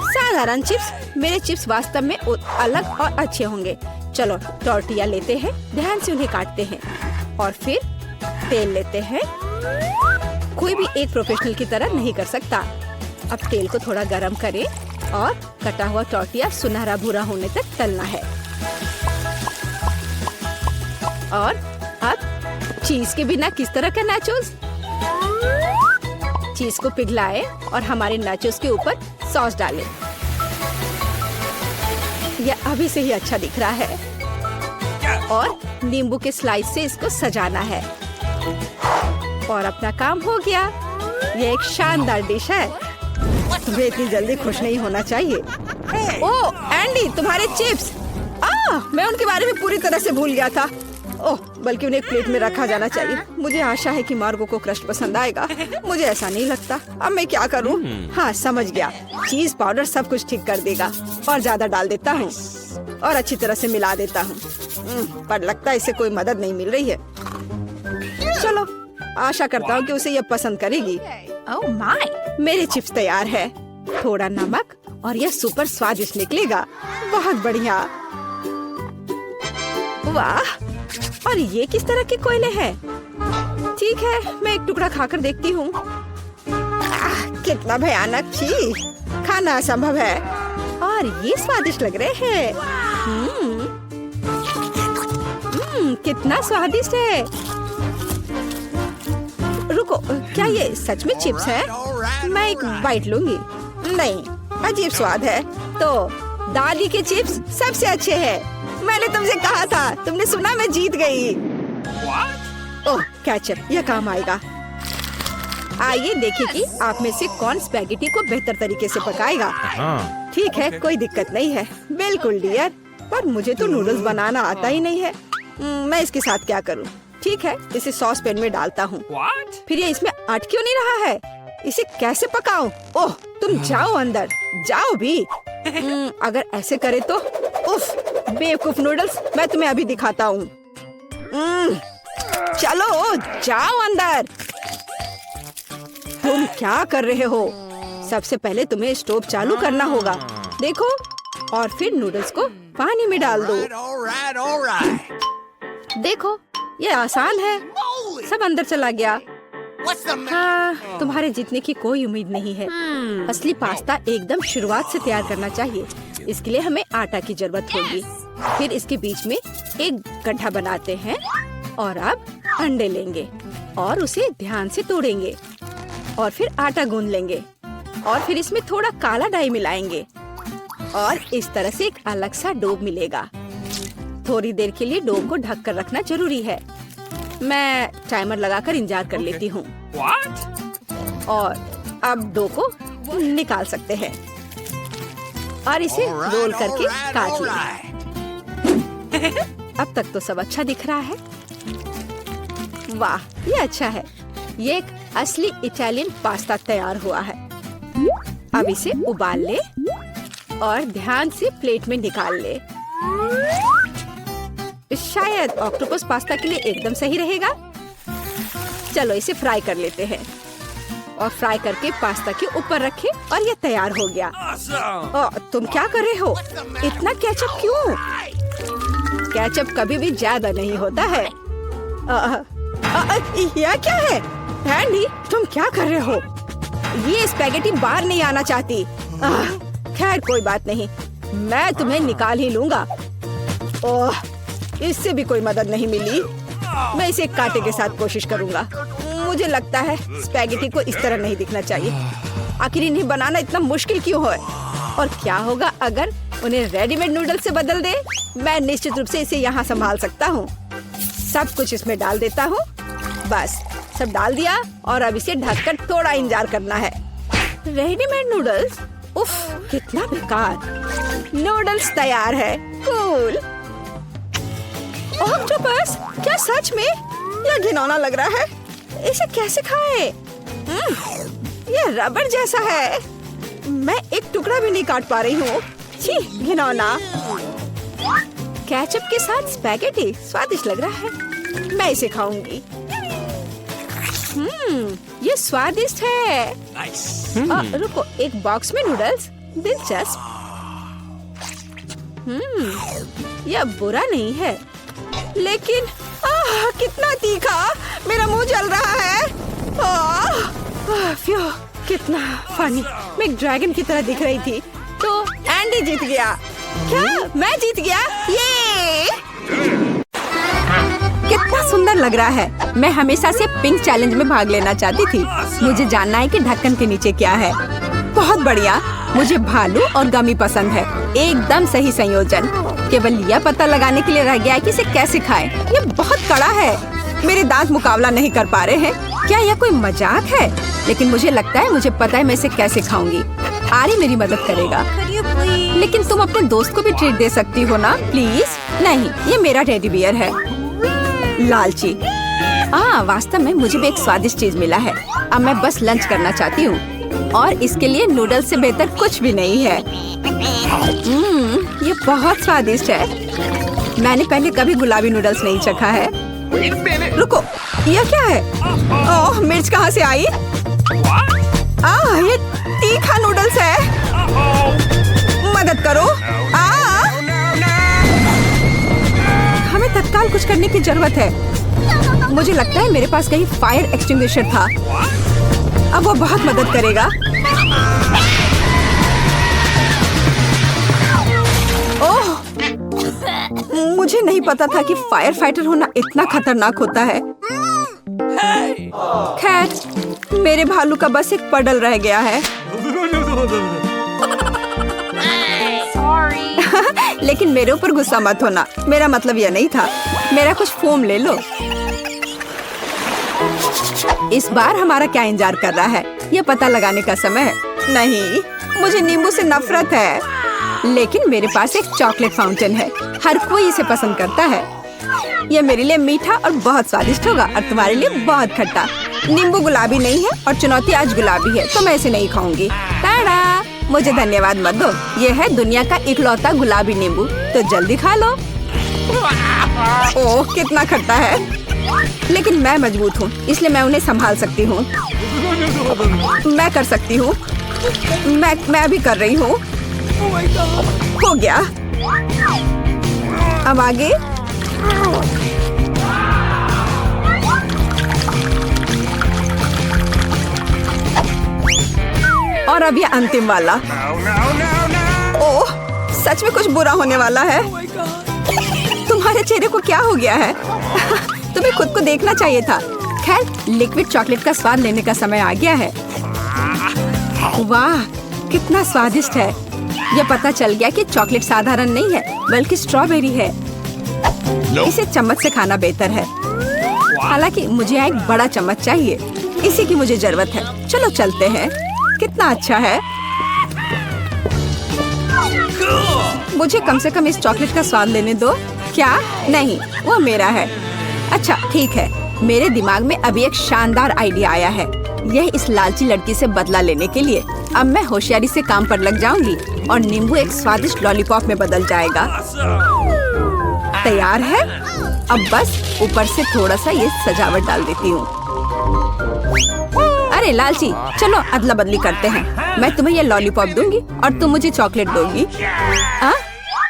साधारण चिप्स। मेरे चिप्स वास्तव में अलग और अच्छे होंगे। चलो टॉर्टिया लेते हैं, ध्यान से उन्हें काटते हैं और फिर तेल लेते हैं। कोई भी एक प्रोफेशनल की तरह नहीं कर सकता। अब तेल को थोड़ा गरम करें और कटा हुआ टॉर्टिया सुनहरा भूरा होने तक तलना है। और अब चीज के बिना किस तरह का नाचोस? चीज को पिघलाएं और हमारे नाचोस के ऊपर सॉस डालें। यह अभी से ही अच्छा दिख रहा है। और नींबू के स्लाइस से इसको सजाना है। और अपना काम हो गया। यह एक शानदार डिश है। तुम्हें इतनी जल्दी खुश नहीं होना चाहिए। ओह एंडी, तुम्हारे चिप्स। मैं उनके बारे में पूरी तरह से भूल गया था। ओह, बल्कि उन्हें एक प्लेट में रखा जाना चाहिए। मुझे आशा है कि मार्गो को क्रस्ट पसंद आएगा। मुझे ऐसा नहीं लगता। अब मैं क्या करूं? हाँ समझ गया। चीज पाउडर सब कुछ ठीक कर देगा। और ज्यादा डाल देता हूँ और अच्छी तरह से मिला देता हूँ। पर लगता है इसे कोई मदद नहीं मिल रही है। चलो, आशा करता हूँ कि उसे यह पसंद करेगी। ओह माय, मेरे चिप्स तैयार है। थोड़ा नमक और यह सुपर स्वादिष्ट निकलेगा। बहुत बढ़िया। वाह, और ये किस तरह के कोयले हैं? ठीक है, मैं एक टुकड़ा खाकर देखती हूँ। कितना भयानक। छी, खाना असंभव है। और ये स्वादिष्ट लग रहे हैं। कितना स्वादिष्ट है। रुको, क्या ये सच में चिप्स है? मैं एक बाइट लूंगी। नहीं, अजीब स्वाद है। तो दादी के चिप्स सबसे अच्छे हैं। मैंने तुमसे कहा था। तुमने सुना? मैं जीत गई। ओह कैचअप, यह काम आएगा। आइए देखें कि आप में से कौन स्पैगेटी को बेहतर तरीके से पकाएगा। ठीक है, कोई दिक्कत नहीं है। बिल्कुल डियर, पर मुझे तो नूडल्स बनाना आता ही नहीं है। मैं इसके साथ क्या करूं? ठीक है, इसे सॉस पैन में डालता हूँ। फिर ये इसमें अट क्यों नहीं रहा है? इसे कैसे पकाऊं? ओह, तुम जाओ अंदर, जाओ भी। अगर ऐसे करे तो। उफ, बेवकूफ नूडल्स, मैं तुम्हें अभी दिखाता हूँ। चलो जाओ अंदर। तुम क्या कर रहे हो? सबसे पहले तुम्हें स्टोव चालू करना होगा। देखो, और फिर नूडल्स को पानी में डाल दो। देखो, ये आसान है। सब अंदर चला गया। हाँ, तुम्हारे जीतने की कोई उम्मीद नहीं है। असली पास्ता एकदम शुरुआत से तैयार करना चाहिए। इसके लिए हमें आटा की जरूरत होगी। फिर इसके बीच में एक गड्ढा बनाते हैं और अब अंडे लेंगे और उसे ध्यान से तोड़ेंगे और फिर आटा गूंद लेंगे और फिर इसमें थोड़ा काला डाई मिलाएंगे और इस तरह से एक अलग सा डो मिलेगा। थोड़ी देर के लिए डो को ढक कर रखना जरूरी है। मैं टाइमर लगाकर इंतजार कर लेती हूँ। और अब डो को निकाल सकते हैं और इसे रोल करके काट लें। अब तक तो सब अच्छा दिख रहा है। वाह, ये अच्छा है। ये एक असली इटालियन पास्ता तैयार हुआ है। अब इसे उबाल ले और ध्यान से प्लेट में निकाल ले। शायद ऑक्टोपस पास्ता के लिए एकदम सही रहेगा। चलो इसे फ्राई कर लेते हैं और फ्राई करके पास्ता के ऊपर रखें और ये तैयार हो गया। तुम क्या कर रहे हो? इतना केचप क्यों? केचप कभी भी ज्यादा नहीं होता है। यह क्या है? एंडी, तुम क्या कर रहे हो? ये स्पैगेटी बाहर नहीं आना चाहती। खैर कोई बात नहीं, मैं तुम्हें निकाल ही लूंगा। ओह, इससे भी कोई मदद नहीं मिली। मैं इसे एक कांटे के साथ कोशिश करूंगा। मुझे लगता है स्पैगेटी को इस तरह नहीं दिखना चाहिए। आखिर इन्हें बनाना इतना मुश्किल क्यों है? और क्या होगा अगर उन्हें रेडीमेड नूडल्स से बदल दे? मैं निश्चित रूप से इसे यहाँ संभाल सकता हूँ। सब कुछ इसमें डाल देता हूँ। बस सब डाल दिया और अब इसे ढककर थोड़ा इंतजार करना है। रेडीमेड नूडल्स, उफ कितना बेकार। नूडल्स तैयार है। कूल। ऑक्टोपस, क्या सच में? यह घिनौना लग रहा है। इसे कैसे खाए? यह रबर जैसा है। मैं एक टुकड़ा भी नहीं काट पा रही हूँ। छी, घिनौना। केचप के साथ स्पैगेटी स्वादिष्ट लग रहा है। मैं इसे खाऊंगी। ये स्वादिष्ट है। रुको, एक बॉक्स में नूडल्स, दिलचस्प। यह बुरा नहीं है, लेकिन कितना तीखा। मेरा मुंह जल रहा है। फ्यू, कितना फनी। मैं एक ड्रैगन की तरह दिख रही थी। तो एंडी जीत गया। क्या मैं जीत गया? ये कितना सुंदर लग रहा है। मैं हमेशा से पिंक चैलेंज में भाग लेना चाहती थी। मुझे जानना है कि ढक्कन के नीचे क्या है। बहुत बढ़िया। मुझे भालू और गमी पसंद है। एकदम सही संयोजन। केवल यह पता लगाने के लिए रह गया है कि इसे कैसे खाएं। ये बहुत कड़ा है। मेरे दांत मुकाबला नहीं कर पा रहे हैं। क्या यह कोई मजाक है? लेकिन मुझे लगता है मुझे पता है मैं इसे कैसे खाऊंगी। आरी मेरी मदद करेगा। लेकिन तुम अपने दोस्त को भी ट्रीट दे सकती हो ना, प्लीज। नहीं, ये मेरा टेडी बियर है। लालची। वास्तव में मुझे भी एक स्वादिष्ट चीज मिला है। अब मैं बस लंच करना चाहती हूँ और इसके लिए नूडल्स से बेहतर कुछ भी नहीं है। ये बहुत स्वादिष्ट है। मैंने पहले कभी गुलाबी नूडल्स नहीं चखा है। रुको, यह क्या है? ओह, मिर्च कहाँ से आई? ये तीखा नूडल्स है। मदद करो। हमें तत्काल कुछ करने की जरूरत है। मुझे लगता है मेरे पास कहीं फायर एक्सटिंग्विशर था। अब वो बहुत मदद करेगा। ओह, मुझे नहीं पता था कि फायर फाइटर होना इतना खतरनाक होता है। खैर, मेरे भालू का बस एक पडल रह गया है। लेकिन मेरे ऊपर गुस्सा मत होना। मेरा मतलब यह नहीं था। मेरा कुछ फोम ले लो। इस बार हमारा क्या इंतजार कर रहा है? यह पता लगाने का समय है। नहीं, मुझे नींबू से नफरत है। लेकिन मेरे पास एक चॉकलेट फाउंटेन है। हर कोई इसे पसंद करता है। यह मेरे लिए मीठा और बहुत स्वादिष्ट होगा और तुम्हारे लिए बहुत खट्टा। नींबू गुलाबी नहीं है और चुनौती आज गुलाबी है, तो मैं इसे नहीं खाऊंगी। टाडा! मुझे धन्यवाद मत दो। यह है दुनिया का इकलौता गुलाबी नींबू, तो जल्दी खा लो। ओह, कितना खट्टा है। लेकिन मैं मजबूत हूँ, इसलिए मैं उन्हें संभाल सकती हूँ। मैं कर सकती हूँ। मैं भी कर रही हूँ। हो गया। अब आगे। और अब ये अंतिम वाला। ओह, सच में कुछ बुरा होने वाला है। तुम्हारे चेहरे को क्या हो गया है? तुम्हें खुद को देखना चाहिए था। खैर, लिक्विड चॉकलेट का स्वाद लेने का समय आ गया है। वाह, कितना स्वादिष्ट है। यह पता चल गया कि चॉकलेट साधारण नहीं है, बल्कि स्ट्रॉबेरी है। इसे चम्मच से खाना बेहतर है। हालांकि मुझे यहाँ एक बड़ा चम्मच चाहिए। इसी की मुझे जरूरत है। चलो चलते हैं। कितना अच्छा है। मुझे कम से कम इस चॉकलेट का स्वाद लेने दो। क्या? नहीं, वो मेरा है। अच्छा, ठीक है। मेरे दिमाग में अभी एक शानदार आइडिया आया है। यह इस लालची लड़की से बदला लेने के लिए। अब मैं होशियारी से काम पर लग जाऊंगी और नींबू एक स्वादिष्ट लॉलीपॉप में बदल जाएगा। तैयार है। अब बस ऊपर से थोड़ा सा ये सजावट डाल देती हूँ। अरे लालची, चलो अदला बदली करते हैं। मैं तुम्हें ये लॉलीपॉप दूंगी और तुम मुझे चॉकलेट दोगी।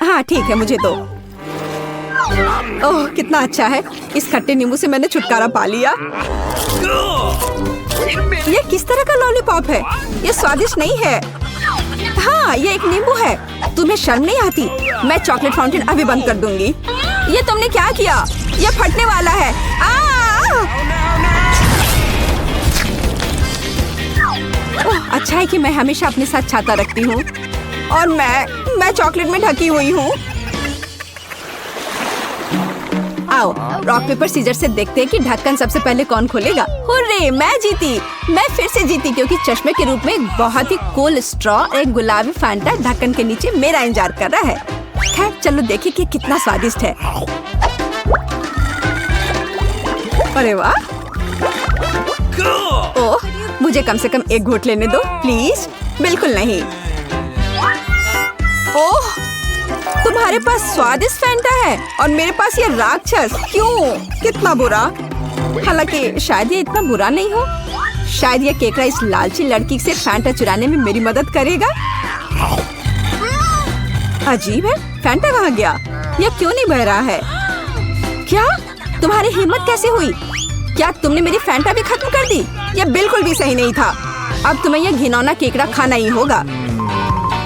हाँ ठीक है, मुझे दो। ओह, कितना अच्छा है। इस खट्टे नींबू से मैंने छुटकारा पा लिया। ये किस तरह का लॉलीपॉप है? ये स्वादिष्ट नहीं है। हाँ, ये एक नींबू है। तुम्हें शर्म नहीं आती? मैं चॉकलेट फाउंटेन अभी बंद कर दूंगी। ये तुमने क्या किया? ये फटने वाला है। ओह, अच्छा है कि मैं हमेशा अपने साथ छाता रखती हूँ और मैं चॉकलेट में ढकी हुई हूँ। आओ रॉक पेपर सीजर से देखते हैं कि ढक्कन सबसे पहले कौन खोलेगा। हुर्रे, मैं जीती। मैं फिर से जीती क्योंकि चश्मे के रूप में एक बहुत ही कूल स्ट्रॉ और एक गुलाबी फैंटा ढक्कन के नीचे मेरा इंतजार कर रहा है। खैर चलो देखिए कि कितना स्वादिष्ट है। अरे वाह! ओह, मुझे कम से कम एक घूंट लेने दो प्लीज। बिल्कुल नहीं। ओह, तुम्हारे पास स्वादिष्ट फैंटा है और मेरे पास ये राक्षस। क्यों? कितना बुरा। हालांकि शायद ये इतना बुरा नहीं हो। शायद ये केकड़ा इस लालची लड़की से फैंटा चुराने में मेरी मदद करेगा। अजीब है, फैंटा कहाँ गया? यह क्यों नहीं बह रहा है? क्या तुम्हारी हिम्मत कैसे हुई? क्या तुमने मेरी फैंटा भी खत्म कर दी? यह बिल्कुल भी सही नहीं था। अब तुम्हें यह घिनौना केकड़ा खाना ही होगा।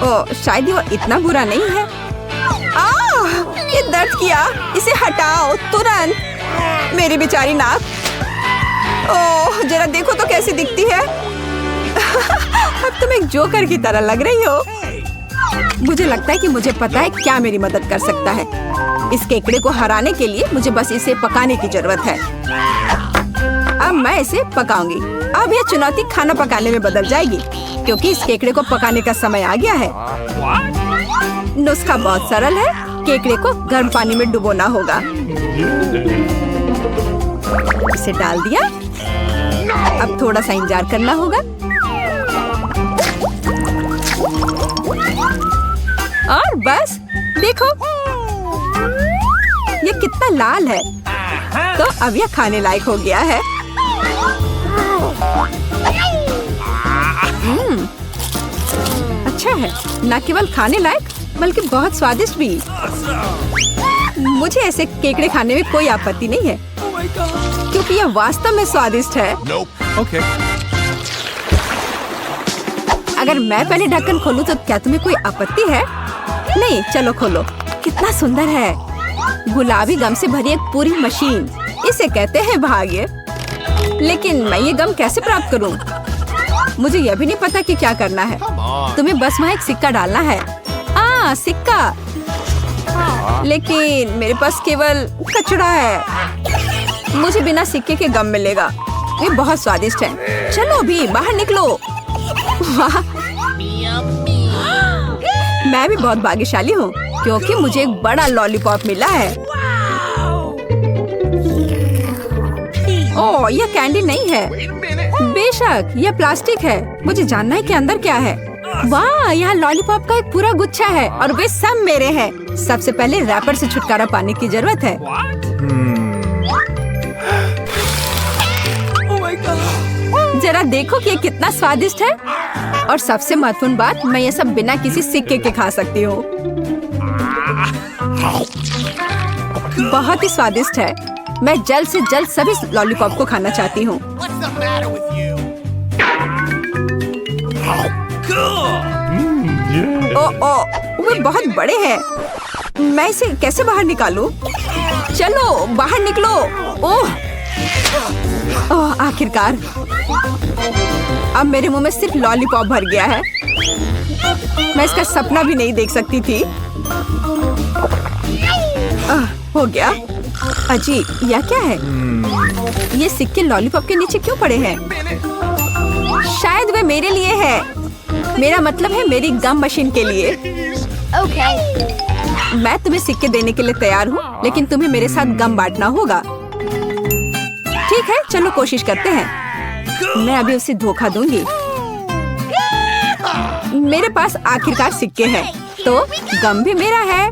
ओह, शायद वो इतना बुरा नहीं है। ये दर्द किया। इसे हटाओ तुरंत। मेरी बेचारी नाक। ओह, जरा देखो तो कैसी दिखती है। अब तुम एक जोकर की तरह लग रही हो। मुझे लगता है कि मुझे पता है क्या मेरी मदद कर सकता है। इस केकड़े को हराने के लिए मुझे बस इसे पकाने की जरूरत है। अब मैं इसे पकाऊंगी। अब यह चुनौती खाना पकाने में बदल जाएगी क्योंकि इस केकड़े को पकाने का समय आ गया है। नुस्खा बहुत सरल है। केकड़े को गर्म पानी में डुबोना होगा। इसे डाल दिया। अब थोड़ा सा इंतजार करना होगा और बस देखो ये कितना लाल है। तो अब यह खाने लायक हो गया है। अच्छा है, न केवल खाने लायक बल्कि बहुत स्वादिष्ट भी। मुझे ऐसे केकड़े खाने में कोई आपत्ति नहीं है क्योंकि यह वास्तव में स्वादिष्ट है। Okay. अगर मैं पहले ढक्कन खोलूं तो क्या तुम्हें कोई आपत्ति है? नहीं, चलो खोलो। कितना सुंदर है। गुलाबी गम से भरी एक पूरी मशीन। इसे कहते हैं भाग्य। लेकिन मैं ये गम कैसे प्राप्त करूं? मुझे यह भी नहीं पता कि क्या करना है। तुम्हें बस वहाँ एक सिक्का डालना है। सिक्का। लेकिन मेरे पास केवल कचड़ा है। मुझे बिना सिक्के के गम मिलेगा। ये बहुत स्वादिष्ट है। चलो भी बाहर निकलो। वाह, मैं भी बहुत भाग्यशाली हूँ क्योंकि मुझे एक बड़ा लॉलीपॉप मिला है। ओह, यह कैंडी नहीं है। बेशक यह प्लास्टिक है। मुझे जानना है कि अंदर क्या है। वाह, यहाँ लॉलीपॉप का एक पूरा गुच्छा है और वे सब मेरे हैं। सबसे पहले रैपर से छुटकारा पाने की जरूरत है। जरा देखो कि ये कितना स्वादिष्ट है। और सबसे महत्वपूर्ण बात, मैं ये सब बिना किसी सिक्के के खा सकती हूँ। बहुत ही स्वादिष्ट है। मैं जल्द से जल्द सभी लॉलीपॉप को खाना चाहती हूँ। वे बहुत बड़े हैं। मैं इसे कैसे बाहर निकालूं? चलो बाहर निकलो। ओह, आखिरकार। अब मेरे मुंह में सिर्फ लॉलीपॉप भर गया है। मैं इसका सपना भी नहीं देख सकती थी। हो गया। अजी, यह क्या है? ये सिक्के लॉलीपॉप के नीचे क्यों पड़े हैं? शायद वे मेरे लिए है। मेरा मतलब है मेरी गम मशीन के लिए। मैं तुम्हें सिक्के देने के लिए तैयार हूँ, लेकिन तुम्हें मेरे साथ गम बांटना होगा। ठीक है, चलो कोशिश करते हैं। मैं अभी उसे धोखा दूंगी। मेरे पास आखिरकार सिक्के हैं, तो गम भी मेरा है।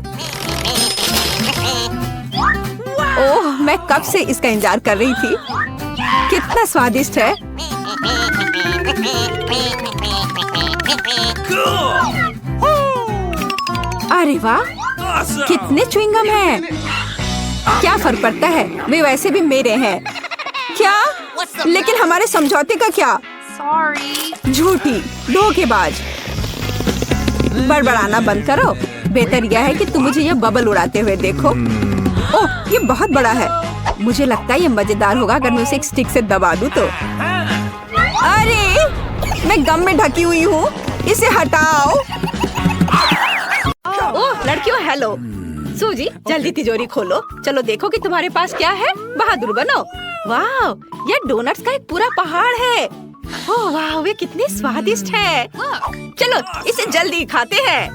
ओह, मैं कब से इसका इंतजार कर रही थी। कितना स्वादिष्ट है। अरे वाह, कितने च्युइंगम हैं। क्या फर्क पड़ता है, वे वैसे भी मेरे हैं। क्या? लेकिन हमारे समझौते का क्या? झूठी, धोखेबाज। बड़बड़ाना बंद करो। बेहतर यह है कि तुम मुझे यह बबल उड़ाते हुए देखो। ओह, ये बहुत बड़ा है। मुझे लगता है ये मजेदार होगा अगर मैं उसे एक स्टिक से दबा दूं तो। अरे, मैं गम में ढकी हुई हूँ। इसे हटाओ। ओह लड़कियों, हेलो। सूजी जल्दी तिजोरी खोलो। चलो देखो कि तुम्हारे पास क्या है। बहादुर बनो। वाह, ये डोनट्स का एक पूरा पहाड़ है। ओह वाह, वे कितने स्वादिष्ट है। चलो इसे जल्दी खाते हैं।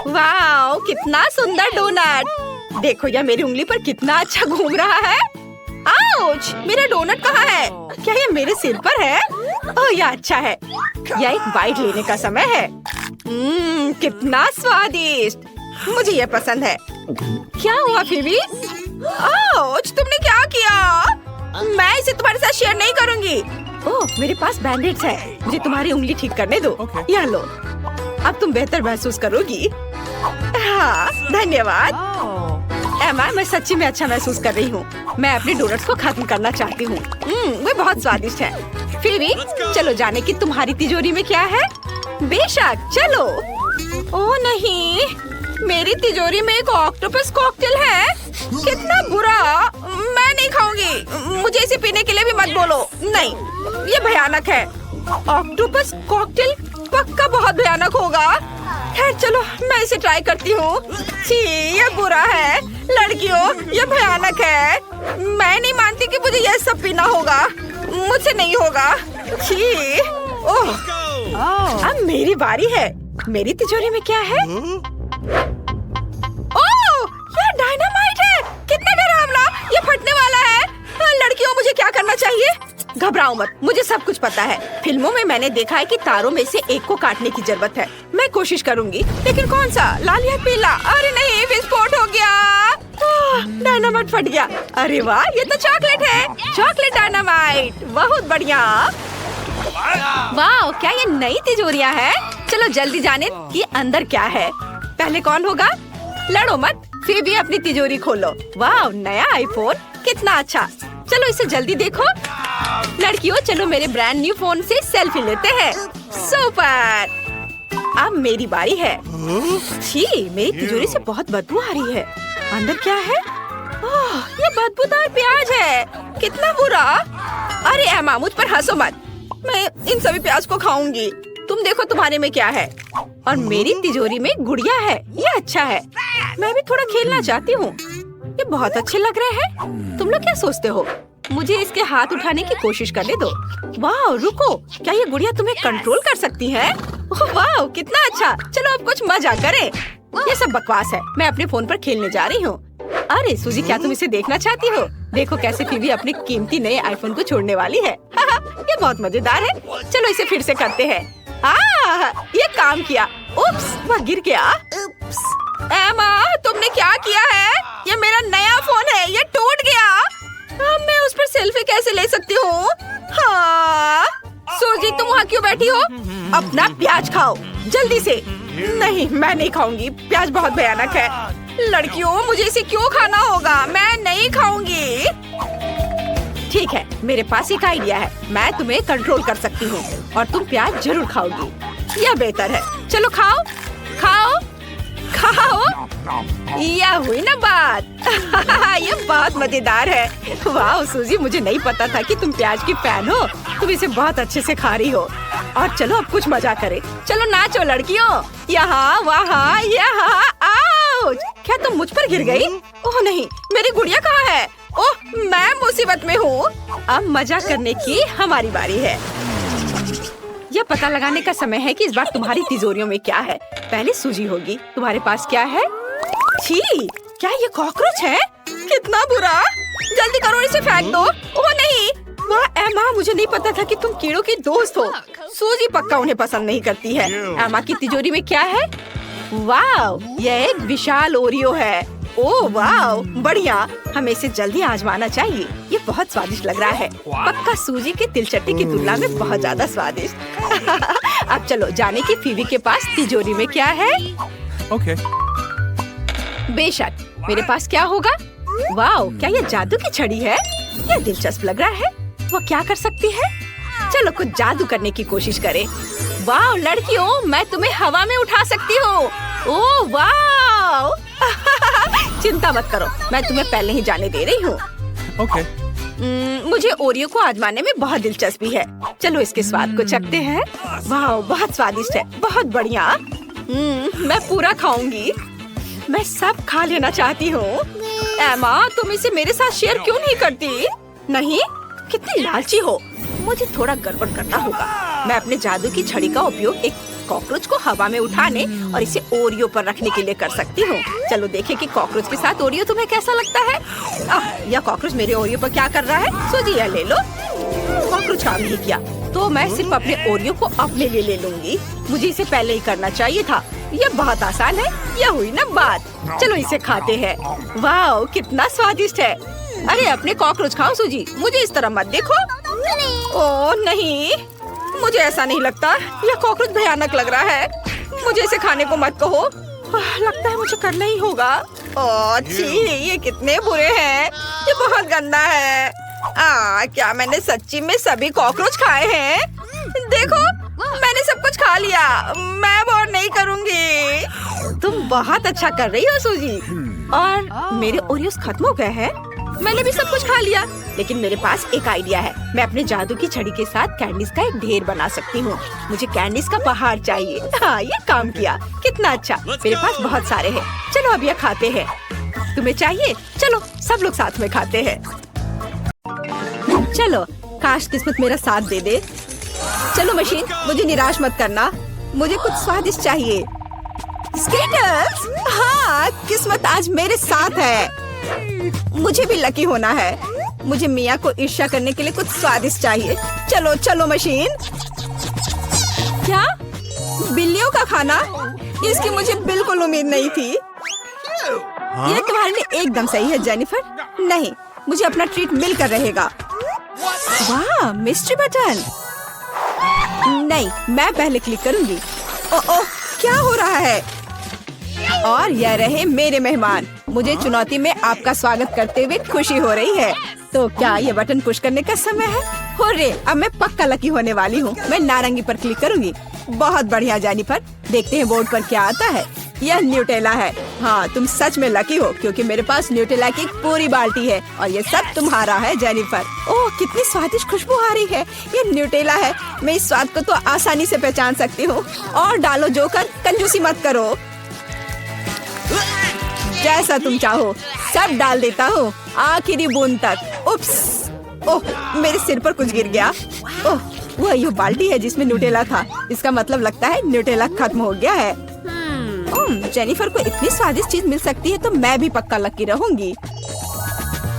वाह, कितना सुंदर डोनट। देखो यह मेरी उंगली पर कितना अच्छा घूम रहा है। आउच, मेरा डोनट कहाँ है? क्या ये मेरे सिर पर है? ओह यह अच्छा है। यह एक बाइट लेने का समय है। कितना स्वादिष्ट, मुझे यह पसंद है। क्या हुआ फिबी? आउच, तुमने क्या किया? मैं इसे तुम्हारे साथ शेयर नहीं करूंगी। ओह मेरे पास बैंडेड्स है, मुझे तुम्हारी उंगली ठीक करने दो। यह लो, अब तुम बेहतर महसूस करोगी। हाँ धन्यवाद। एमा, मैं सच्ची में अच्छा महसूस कर रही हूँ। मैं अपने डोनट्स को खत्म करना चाहती हूँ। वे बहुत स्वादिष्ट हैं। फिबी चलो जाने की तुम्हारी तिजोरी में क्या है। बेशक चलो। ओह नहीं, मेरी तिजोरी में एक ऑक्टोपस कॉकटेल है। कितना बुरा, मैं नहीं खाऊंगी। मुझे इसे पीने के लिए भी मत बोलो। नहीं, ये भयानक है। ऑक्टोपस कॉकटेल पक्का बहुत भयानक होगा। खैर चलो मैं इसे ट्राई करती हूँ। छी, ये बुरा है। लड़कियों ये भयानक है। मैं नहीं मानती कि मुझे यह सब पीना होगा। मुझसे नहीं होगा। छी, ओह अब मेरी बारी है। मेरी तिजोरी में क्या है? ओह यह डायनामाइट है। कितना डरावना, ये फटने वाला है। लड़कियों मुझे क्या करना चाहिए? घबराओ मत, मुझे सब कुछ पता है। फिल्मों में मैंने देखा है कि तारों में से एक को काटने की जरूरत है। मैं कोशिश करूंगी, लेकिन कौन सा, लाल या पीला? अरे नहीं, विस्फोट हो गया। डायनामाइट फट गया। अरे वाह, ये तो चॉकलेट है। चॉकलेट डायनामाइट, बहुत बढ़िया। वाह, क्या ये नई तिजोरियां है? चलो जल्दी जाने कि अंदर क्या है। पहले कौन होगा? लड़ो मत। फिर अपनी तिजोरी खोलो। वाह, नया आईफोन, कितना अच्छा। चलो इसे जल्दी देखो। लड़कियों चलो मेरे ब्रांड न्यू फोन से सेल्फी लेते हैं। सुपर। अब मेरी बारी है। छी, मेरी तिजोरी से बहुत बदबू आ रही है। अंदर क्या है? ओह, ये बदबूदार प्याज है। कितना बुरा। अरे एमा, मुझ पर हंसो मत। मैं इन सभी प्याज को खाऊंगी। तुम देखो तुम्हारे में क्या है। और मेरी तिजोरी में गुड़िया है। ये अच्छा है। मैं भी थोड़ा खेलना चाहती हूँ। ये बहुत अच्छे लग रहे हैं। तुम लोग क्या सोचते हो? मुझे इसके हाथ उठाने की कोशिश करने दो। वाह, रुको, क्या ये गुड़िया तुम्हें कंट्रोल कर सकती है? वाह, कितना अच्छा। चलो अब कुछ मजा करें। ये सब बकवास है। मैं अपने फोन पर खेलने जा रही हूँ। अरे सूजी, क्या तुम इसे देखना चाहती हो? देखो कैसे फिबी अपने कीमती नए आईफोन को छोड़ने वाली है। ये बहुत मजेदार है। चलो इसे फिर से करते हैं। ये काम किया। उप्स, वह गिर गया। एमा, तुमने क्या किया है? ये मेरा नया फोन है, ये टूट गया। अब मैं उस पर सेल्फी कैसे ले सकती हूँ? हाँ, सूजी तुम वहाँ क्यों बैठी हो? अपना प्याज खाओ जल्दी से। नहीं, मैं नहीं खाऊंगी। प्याज बहुत भयानक है। लड़कियों मुझे इसे क्यों खाना होगा? मैं नहीं खाऊंगी। ठीक है, मेरे पास एक आइडिया है। मैं तुम्हें कंट्रोल कर सकती हूँ और तुम प्याज जरूर खाओगी। यह बेहतर है। चलो खाओ खाओ खाओ। यह हुई ना बात। ये बहुत मजेदार है। वाह सूजी, मुझे नहीं पता था कि तुम प्याज की फैन हो। तुम इसे बहुत अच्छे से खा रही हो। और चलो अब कुछ मजा करें। चलो नाचो लड़कियों, यहाँ वहाँ यहाँ। आउच! क्या तुम मुझ पर गिर गई? ओह नहीं, मेरी गुड़िया कहाँ है? ओह, मैं मुसीबत में हूँ। अब मजा करने की हमारी बारी है। यह पता लगाने का समय है कि इस बार तुम्हारी तिजोरियों में क्या है। पहले सूजी होगी। तुम्हारे पास क्या है? छी, क्या ये कॉकरोच है? कितना बुरा। जल्दी करो, इसे फेंक दो। ओह नहीं, वाह एमा, मुझे नहीं पता था कि तुम कीड़ों की दोस्त हो। सूजी पक्का उन्हें पसंद नहीं करती है। एमा की तिजोरी में क्या है? वाह, यह एक विशाल ओरियो है। ओह वाह, बढ़िया। हमें इसे जल्दी आजमाना चाहिए। ये बहुत स्वादिष्ट लग रहा है। पक्का सूजी के तिलचट्टी की तुलना में बहुत ज्यादा स्वादिष्ट। अब चलो जाने की फिबी के पास तिजोरी में क्या है। ओके। बेशक, मेरे पास क्या होगा? वाह, क्या ये जादू की छड़ी है? यह दिलचस्प लग रहा है। वो क्या कर सकती है? चलो कुछ जादू करने की कोशिश करें। वाह लड़कियों, मैं तुम्हें हवा में उठा सकती हूँ। ओह वाह। चिंता मत करो, मैं तुम्हें पहले ही जाने दे रही हूँ। ओके। मुझे ओरियो को आजमाने में बहुत दिलचस्पी है। चलो इसके स्वाद को चखते हैं। वाह, बहुत स्वादिष्ट है। बहुत बढ़िया। मैं पूरा खाऊंगी। मैं सब खा लेना चाहती हूँ। एमा, तुम इसे मेरे साथ शेयर क्यों नहीं करती? नहीं, कितनी लालची हो। मुझे थोड़ा गड़बड़ करना होगा। मैं अपने जादू की छड़ी का उपयोग एक कॉकरोच को हवा में उठाने और इसे ओरियो पर रखने के लिए कर सकती हूँ। चलो देखें कि कॉकरोच के साथ ओरियो तुम्हें कैसा लगता है। यह कॉकरोच मेरे ओरियो पर क्या कर रहा है? सूजी, यह ले लो। कॉकरोच काम नहीं किया तो मैं सिर्फ अपने ओरियो को अपने लिए ले लूंगी। मुझे इसे पहले ही करना चाहिए था। यह बहुत आसान है। यह हुई ना बात। चलो इसे खाते हैं। वाह, कितना स्वादिष्ट है। अरे अपने कॉकरोच खाओ सूजी, मुझे इस तरह मत देखो। ओह नहीं, मुझे ऐसा नहीं लगता। यह कॉकरोच भयानक लग रहा है। मुझे इसे खाने को मत कहो। लगता है मुझे करना ही होगा। ओह छी, ये कितने बुरे हैं। ये बहुत गंदा है। क्या मैंने सच्ची में सभी कॉकरोच खाए हैं? देखो, मैंने सब कुछ खा लिया। मैं अब और नहीं करूँगी। तुम बहुत अच्छा कर रही हो सूजी। और मेरे ओरियोस खत्म हो गए हैं। मैंने भी सब कुछ खा लिया, लेकिन मेरे पास एक आइडिया है। मैं अपने जादू की छड़ी के साथ कैंडीज का एक ढेर बना सकती हूँ। मुझे कैंडीज का पहाड़ चाहिए। हाँ, ये काम किया। कितना अच्छा। मेरे पास बहुत सारे हैं। चलो अब यह खाते हैं। तुम्हें चाहिए? चलो सब लोग साथ में खाते हैं। चलो, काश किस्मत मेरा साथ दे दे। चलो मशीन, मुझे निराश मत करना। मुझे कुछ स्वादिष्ट चाहिए। स्कीटर्स! हाँ, किस्मत आज मेरे साथ है। मुझे भी लकी होना है। मुझे मिया को ईर्ष्या करने के लिए कुछ स्वादिष्ट चाहिए। चलो चलो मशीन। क्या? बिल्लियों का खाना? इसकी मुझे बिल्कुल उम्मीद नहीं थी। ये तुम्हारे लिए एकदम सही है जेनिफर। नहीं, मुझे अपना ट्रीट मिलकर रहेगा। वाह, मिस्ट्री बटन। नहीं, मैं पहले क्लिक करूंगी। ओह, क्या हो रहा है? और यह रहे मेरे मेहमान। मुझे चुनौती में आपका स्वागत करते हुए खुशी हो रही है। तो क्या ये बटन पुश करने का समय है? होरे, अब मैं पक्का लकी होने वाली हूँ। मैं नारंगी पर क्लिक करूंगी। बहुत बढ़िया जेनिफर। देखते हैं बोर्ड पर क्या आता है। यह न्यूटेला है। हाँ, तुम सच में लकी हो क्योंकि मेरे पास न्यूटेला की एक पूरी बाल्टी है और ये सब तुम्हारा है जेनिफर। ओह, कितनी स्वादिष्ट खुशबू आ रही है। ये न्यूटेला है। मैं इस स्वाद को तो आसानी से पहचान सकती हूँ। और डालो जोकर, कंजूसी मत करो। जैसा तुम चाहो सब डाल देता हूँ, आखिरी बूंद तक। उप्स! ओह, मेरे सिर पर कुछ गिर गया। ओह, वह ये बाल्टी है जिसमें न्यूटेला था। इसका मतलब लगता है न्यूटेला खत्म हो गया है। जेनिफर को इतनी स्वादिष्ट चीज मिल सकती है तो मैं भी पक्का लकी रहूंगी।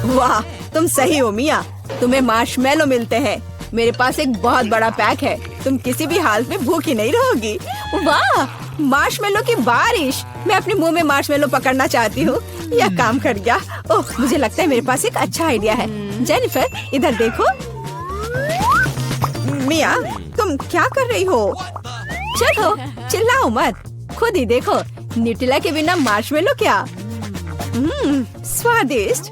वाह, तुम सही हो मिया। तुम्हें मार्शमेलो मिलते हैं। मेरे पास एक बहुत बड़ा पैक है। तुम किसी भी हालत में भूखी नहीं रहोगी। वाह, मार्शमेलो की बारिश। मैं अपने मुंह में मार्शमेलो पकड़ना चाहती हूँ। यह काम कर गया। ओह, मुझे लगता है मेरे पास एक अच्छा आइडिया है। जेनिफर, इधर देखो। मिया, तुम क्या कर रही हो? चलो, चिल्लाओ मत। खुद ही देखो, न्यूटेला के बिना मार्शमेलो क्या? स्वादिष्ट।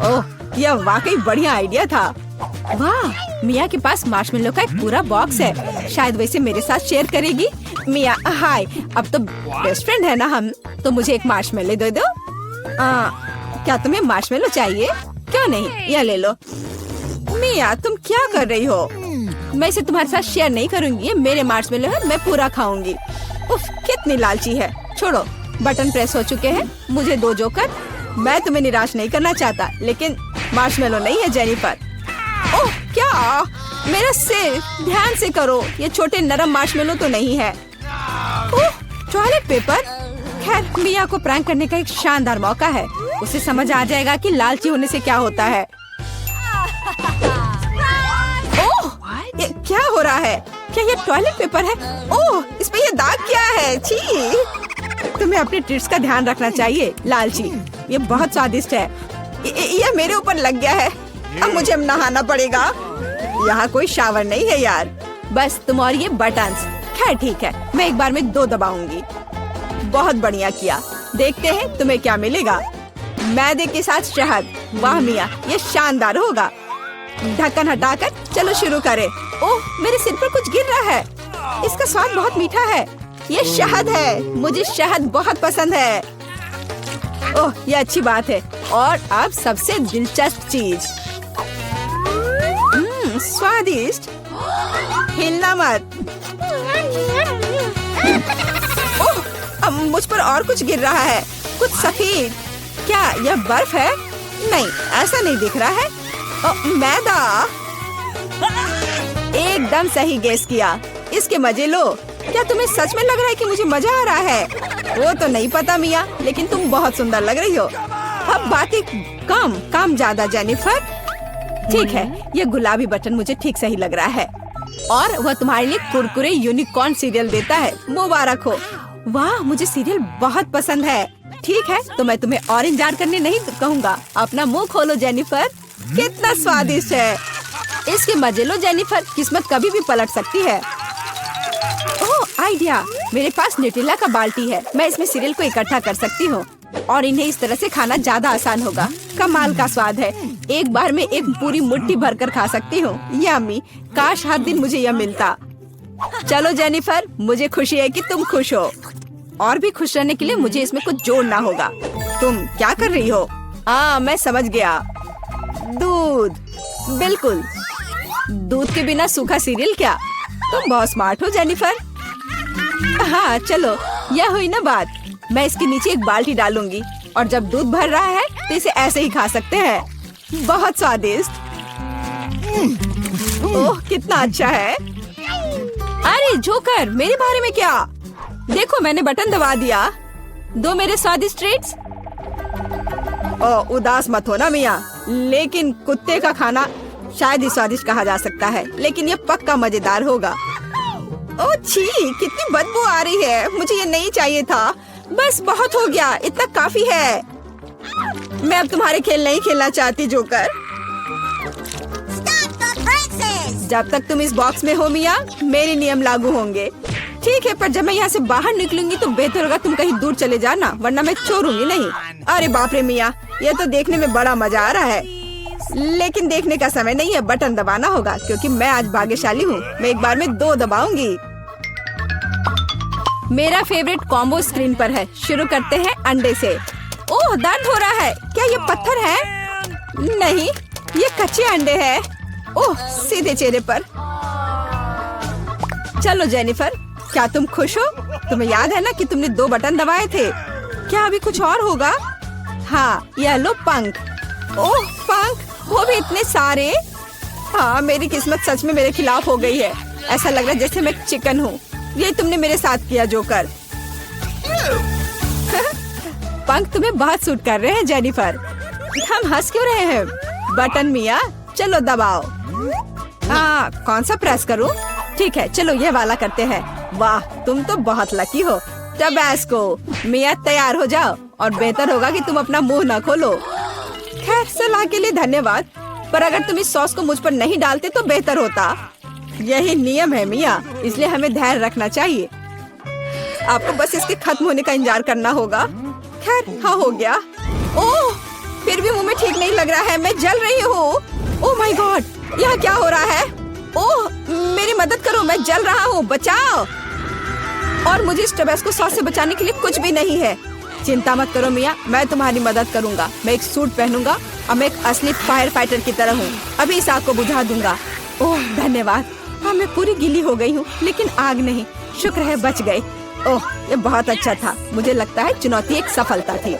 ओह, यह वाकई बढ़िया आइडिया था। वाह, मिया के पास मार्शमेलो का एक पूरा बॉक्स है। शायद वैसे मेरे साथ शेयर करेगी। मिया, हाय। अब तो बेस्ट फ्रेंड है ना हम। तो मुझे एक मार्शमेलो दे दो। क्या तुम्हें मार्शमेलो चाहिए? क्यों नहीं, यह ले लो। मिया, तुम क्या कर रही हो? मैं इसे तुम्हारे साथ शेयर नहीं करूंगी। ये मेरे मार्शमेलो है, मैं पूरा खाऊंगी। उफ, कितनी लालची है। छोड़ो, बटन प्रेस हो चुके हैं। मुझे दो जोकर। मैं तुम्हें निराश नहीं करना चाहता, लेकिन मार्शमेलो नहीं है जेनिफर। ओह, क्या? मेरा सिर, ध्यान से करो। ये छोटे नरम मार्शमेलो तो नहीं है। ओह, टॉयलेट पेपर। खैर, मिया को प्रैंक करने का एक शानदार मौका है। उसे समझ आ जाएगा कि लालची होने से क्या होता है। ओह, ये क्या हो रहा है? क्या ये टॉयलेट पेपर है? ओह, इस पे ये दाग क्या है? छी! तुम्हें अपने ट्रीट्स का ध्यान रखना चाहिए लालची। ये बहुत स्वादिष्ट है। ये मेरे ऊपर लग गया है। अब मुझे नहाना पड़ेगा। यहाँ कोई शावर नहीं है यार। बस तुम और ये बटन्स। खैर ठीक है, मैं एक बार में 2 दबाऊंगी। बहुत बढ़िया किया। देखते हैं तुम्हें क्या मिलेगा। मैदे के साथ शहद। वाह मिया, ये शानदार होगा। ढक्कन हटाकर चलो शुरू करें। ओह, मेरे सिर पर कुछ गिर रहा है। इसका स्वाद बहुत मीठा है। ये शहद है। मुझे शहद बहुत पसंद है। ओह, ये अच्छी बात है। और अब सबसे दिलचस्प चीज। स्वादिष्ट। हिलना मत। ओह, अब मुझ पर और कुछ गिर रहा है, कुछ सफेद। क्या यह बर्फ है? नहीं, ऐसा नहीं दिख रहा है। मैदा। एकदम सही गेस किया। इसके मजे लो। क्या तुम्हें सच में लग रहा है कि मुझे मजा आ रहा है? वो तो नहीं पता मिया, लेकिन तुम बहुत सुंदर लग रही हो। अब बातें कम, काम ज्यादा जेनिफर। ठीक है, ये गुलाबी बटन मुझे ठीक सही लग रहा है और वह तुम्हारे लिए कुरकुरे यूनिकॉर्न सीरियल देता है। मुबारक हो। वाह, मुझे सीरियल बहुत पसंद है। ठीक है, तो मैं तुम्हें और इंतजार करने नहीं कहूँगा। अपना मुंह खोलो जेनिफर। कितना स्वादिष्ट है। इसके मजे लो जेनिफर, किस्मत कभी भी पलट सकती है। ओह, आइडिया। मेरे पास न्यूटेला का बाल्टी है, मैं इसमें सीरियल को इकट्ठा कर सकती हूँ और इन्हें इस तरह से खाना ज्यादा आसान होगा। कमाल का स्वाद है। एक बार में एक पूरी मुट्ठी भरकर खा सकती हूँ। यम्मी। काश हर दिन मुझे यह मिलता। चलो जेनिफर, मुझे खुशी है कि तुम खुश हो। और भी खुश रहने के लिए मुझे इसमें कुछ जोड़ना होगा। तुम क्या कर रही हो? मैं समझ गया। दूध। बिल्कुल, दूध के बिना सूखा सीरियल क्या? तुम बहुत स्मार्ट हो जेनिफर। हाँ चलो, यह हुई ना बात। मैं इसके नीचे एक बाल्टी डालूंगी और जब दूध भर रहा है तो इसे ऐसे ही खा सकते हैं। बहुत स्वादिष्ट। ओह, कितना अच्छा है। अरे जोकर, मेरे बारे में क्या? देखो, मैंने बटन दबा दिया। दो मेरे स्वादिष्ट ट्रीट्स। उदास मत हो ना मिया, लेकिन कुत्ते का खाना शायद ही स्वादिष्ट कहा जा सकता है, लेकिन ये पक्का मजेदार होगा। ओह छी, कितनी बदबू आ रही है। मुझे ये नहीं चाहिए था। बस बहुत हो गया, इतना काफी है। मैं अब तुम्हारे खेल नहीं खेलना चाहती जोकर। जब तक तुम इस बॉक्स में हो मिया, मेरे नियम लागू होंगे। ठीक है, पर जब मैं यहाँ से बाहर निकलूंगी तो बेहतर होगा तुम कहीं दूर चले जाना, वरना मैं छोड़ूंगी नहीं। अरे बाप रे मिया, ये तो देखने में बड़ा मजा आ रहा है, लेकिन देखने का समय नहीं है। बटन दबाना होगा क्योंकि मैं आज भाग्यशाली हूँ। मैं एक बार में 2 दबाऊंगी। मेरा फेवरेट कॉम्बो स्क्रीन पर है। शुरू करते हैं अंडे से। ओह, दर्द हो रहा है। क्या ये पत्थर है? नहीं, ये कच्चे अंडे हैं। ओह, सीधे चेहरे पर। चलो जेनिफर, क्या तुम खुश हो? तुम्हें याद है ना कि तुमने 2 बटन दबाए थे? क्या अभी कुछ और होगा? हाँ, ये लो पंख। ओह पंख, वो भी इतने सारे। हाँ, मेरी किस्मत सच में मेरे खिलाफ हो गई है। ऐसा लग रहा है जैसे मैं चिकन हूँ। ये तुमने मेरे साथ किया जोकर। पंख तुम्हें बहुत सूट कर रहे हैं जेनिफर। हम हंस क्यों रहे हैं? बटन मिया, चलो दबाओ। कौन सा प्रेस करूं? ठीक है, चलो ये वाला करते हैं। वाह, तुम तो बहुत लकी हो। टबैस्को। मिया, तैयार हो जाओ और बेहतर होगा कि तुम अपना मुंह न खोलो। खैर, सलाह के लिए धन्यवाद, पर अगर तुम इस सॉस को मुझ पर नहीं डालते तो बेहतर होता। यही नियम है मिया, इसलिए हमें धैर्य रखना चाहिए। आपको बस इसके खत्म होने का इंतजार करना होगा। खैर, हाँ हो गया। ओह, फिर भी मुंह में ठीक नहीं लग रहा है। मैं जल रही हूँ। ओह माय गॉड, यहाँ क्या हो रहा है? ओह, मेरी मदद करो, मैं जल रहा हूँ, बचाओ। और मुझे इस टबैस्को सॉस से बचाने के लिए कुछ भी नहीं है। चिंता मत करो मिया, मैं तुम्हारी मदद करूँगा। मैं एक सूट पहनूंगा और मैं एक असली फायर फाइटर की तरह हूँ। अभी इस आग को बुझा दूंगा। ओह धन्यवाद। हाँ, मैं पूरी गीली हो गई हूँ, लेकिन आग नहीं। शुक्र है बच गए। ओह, ये बहुत अच्छा था। मुझे लगता है चुनौती एक सफलता थी।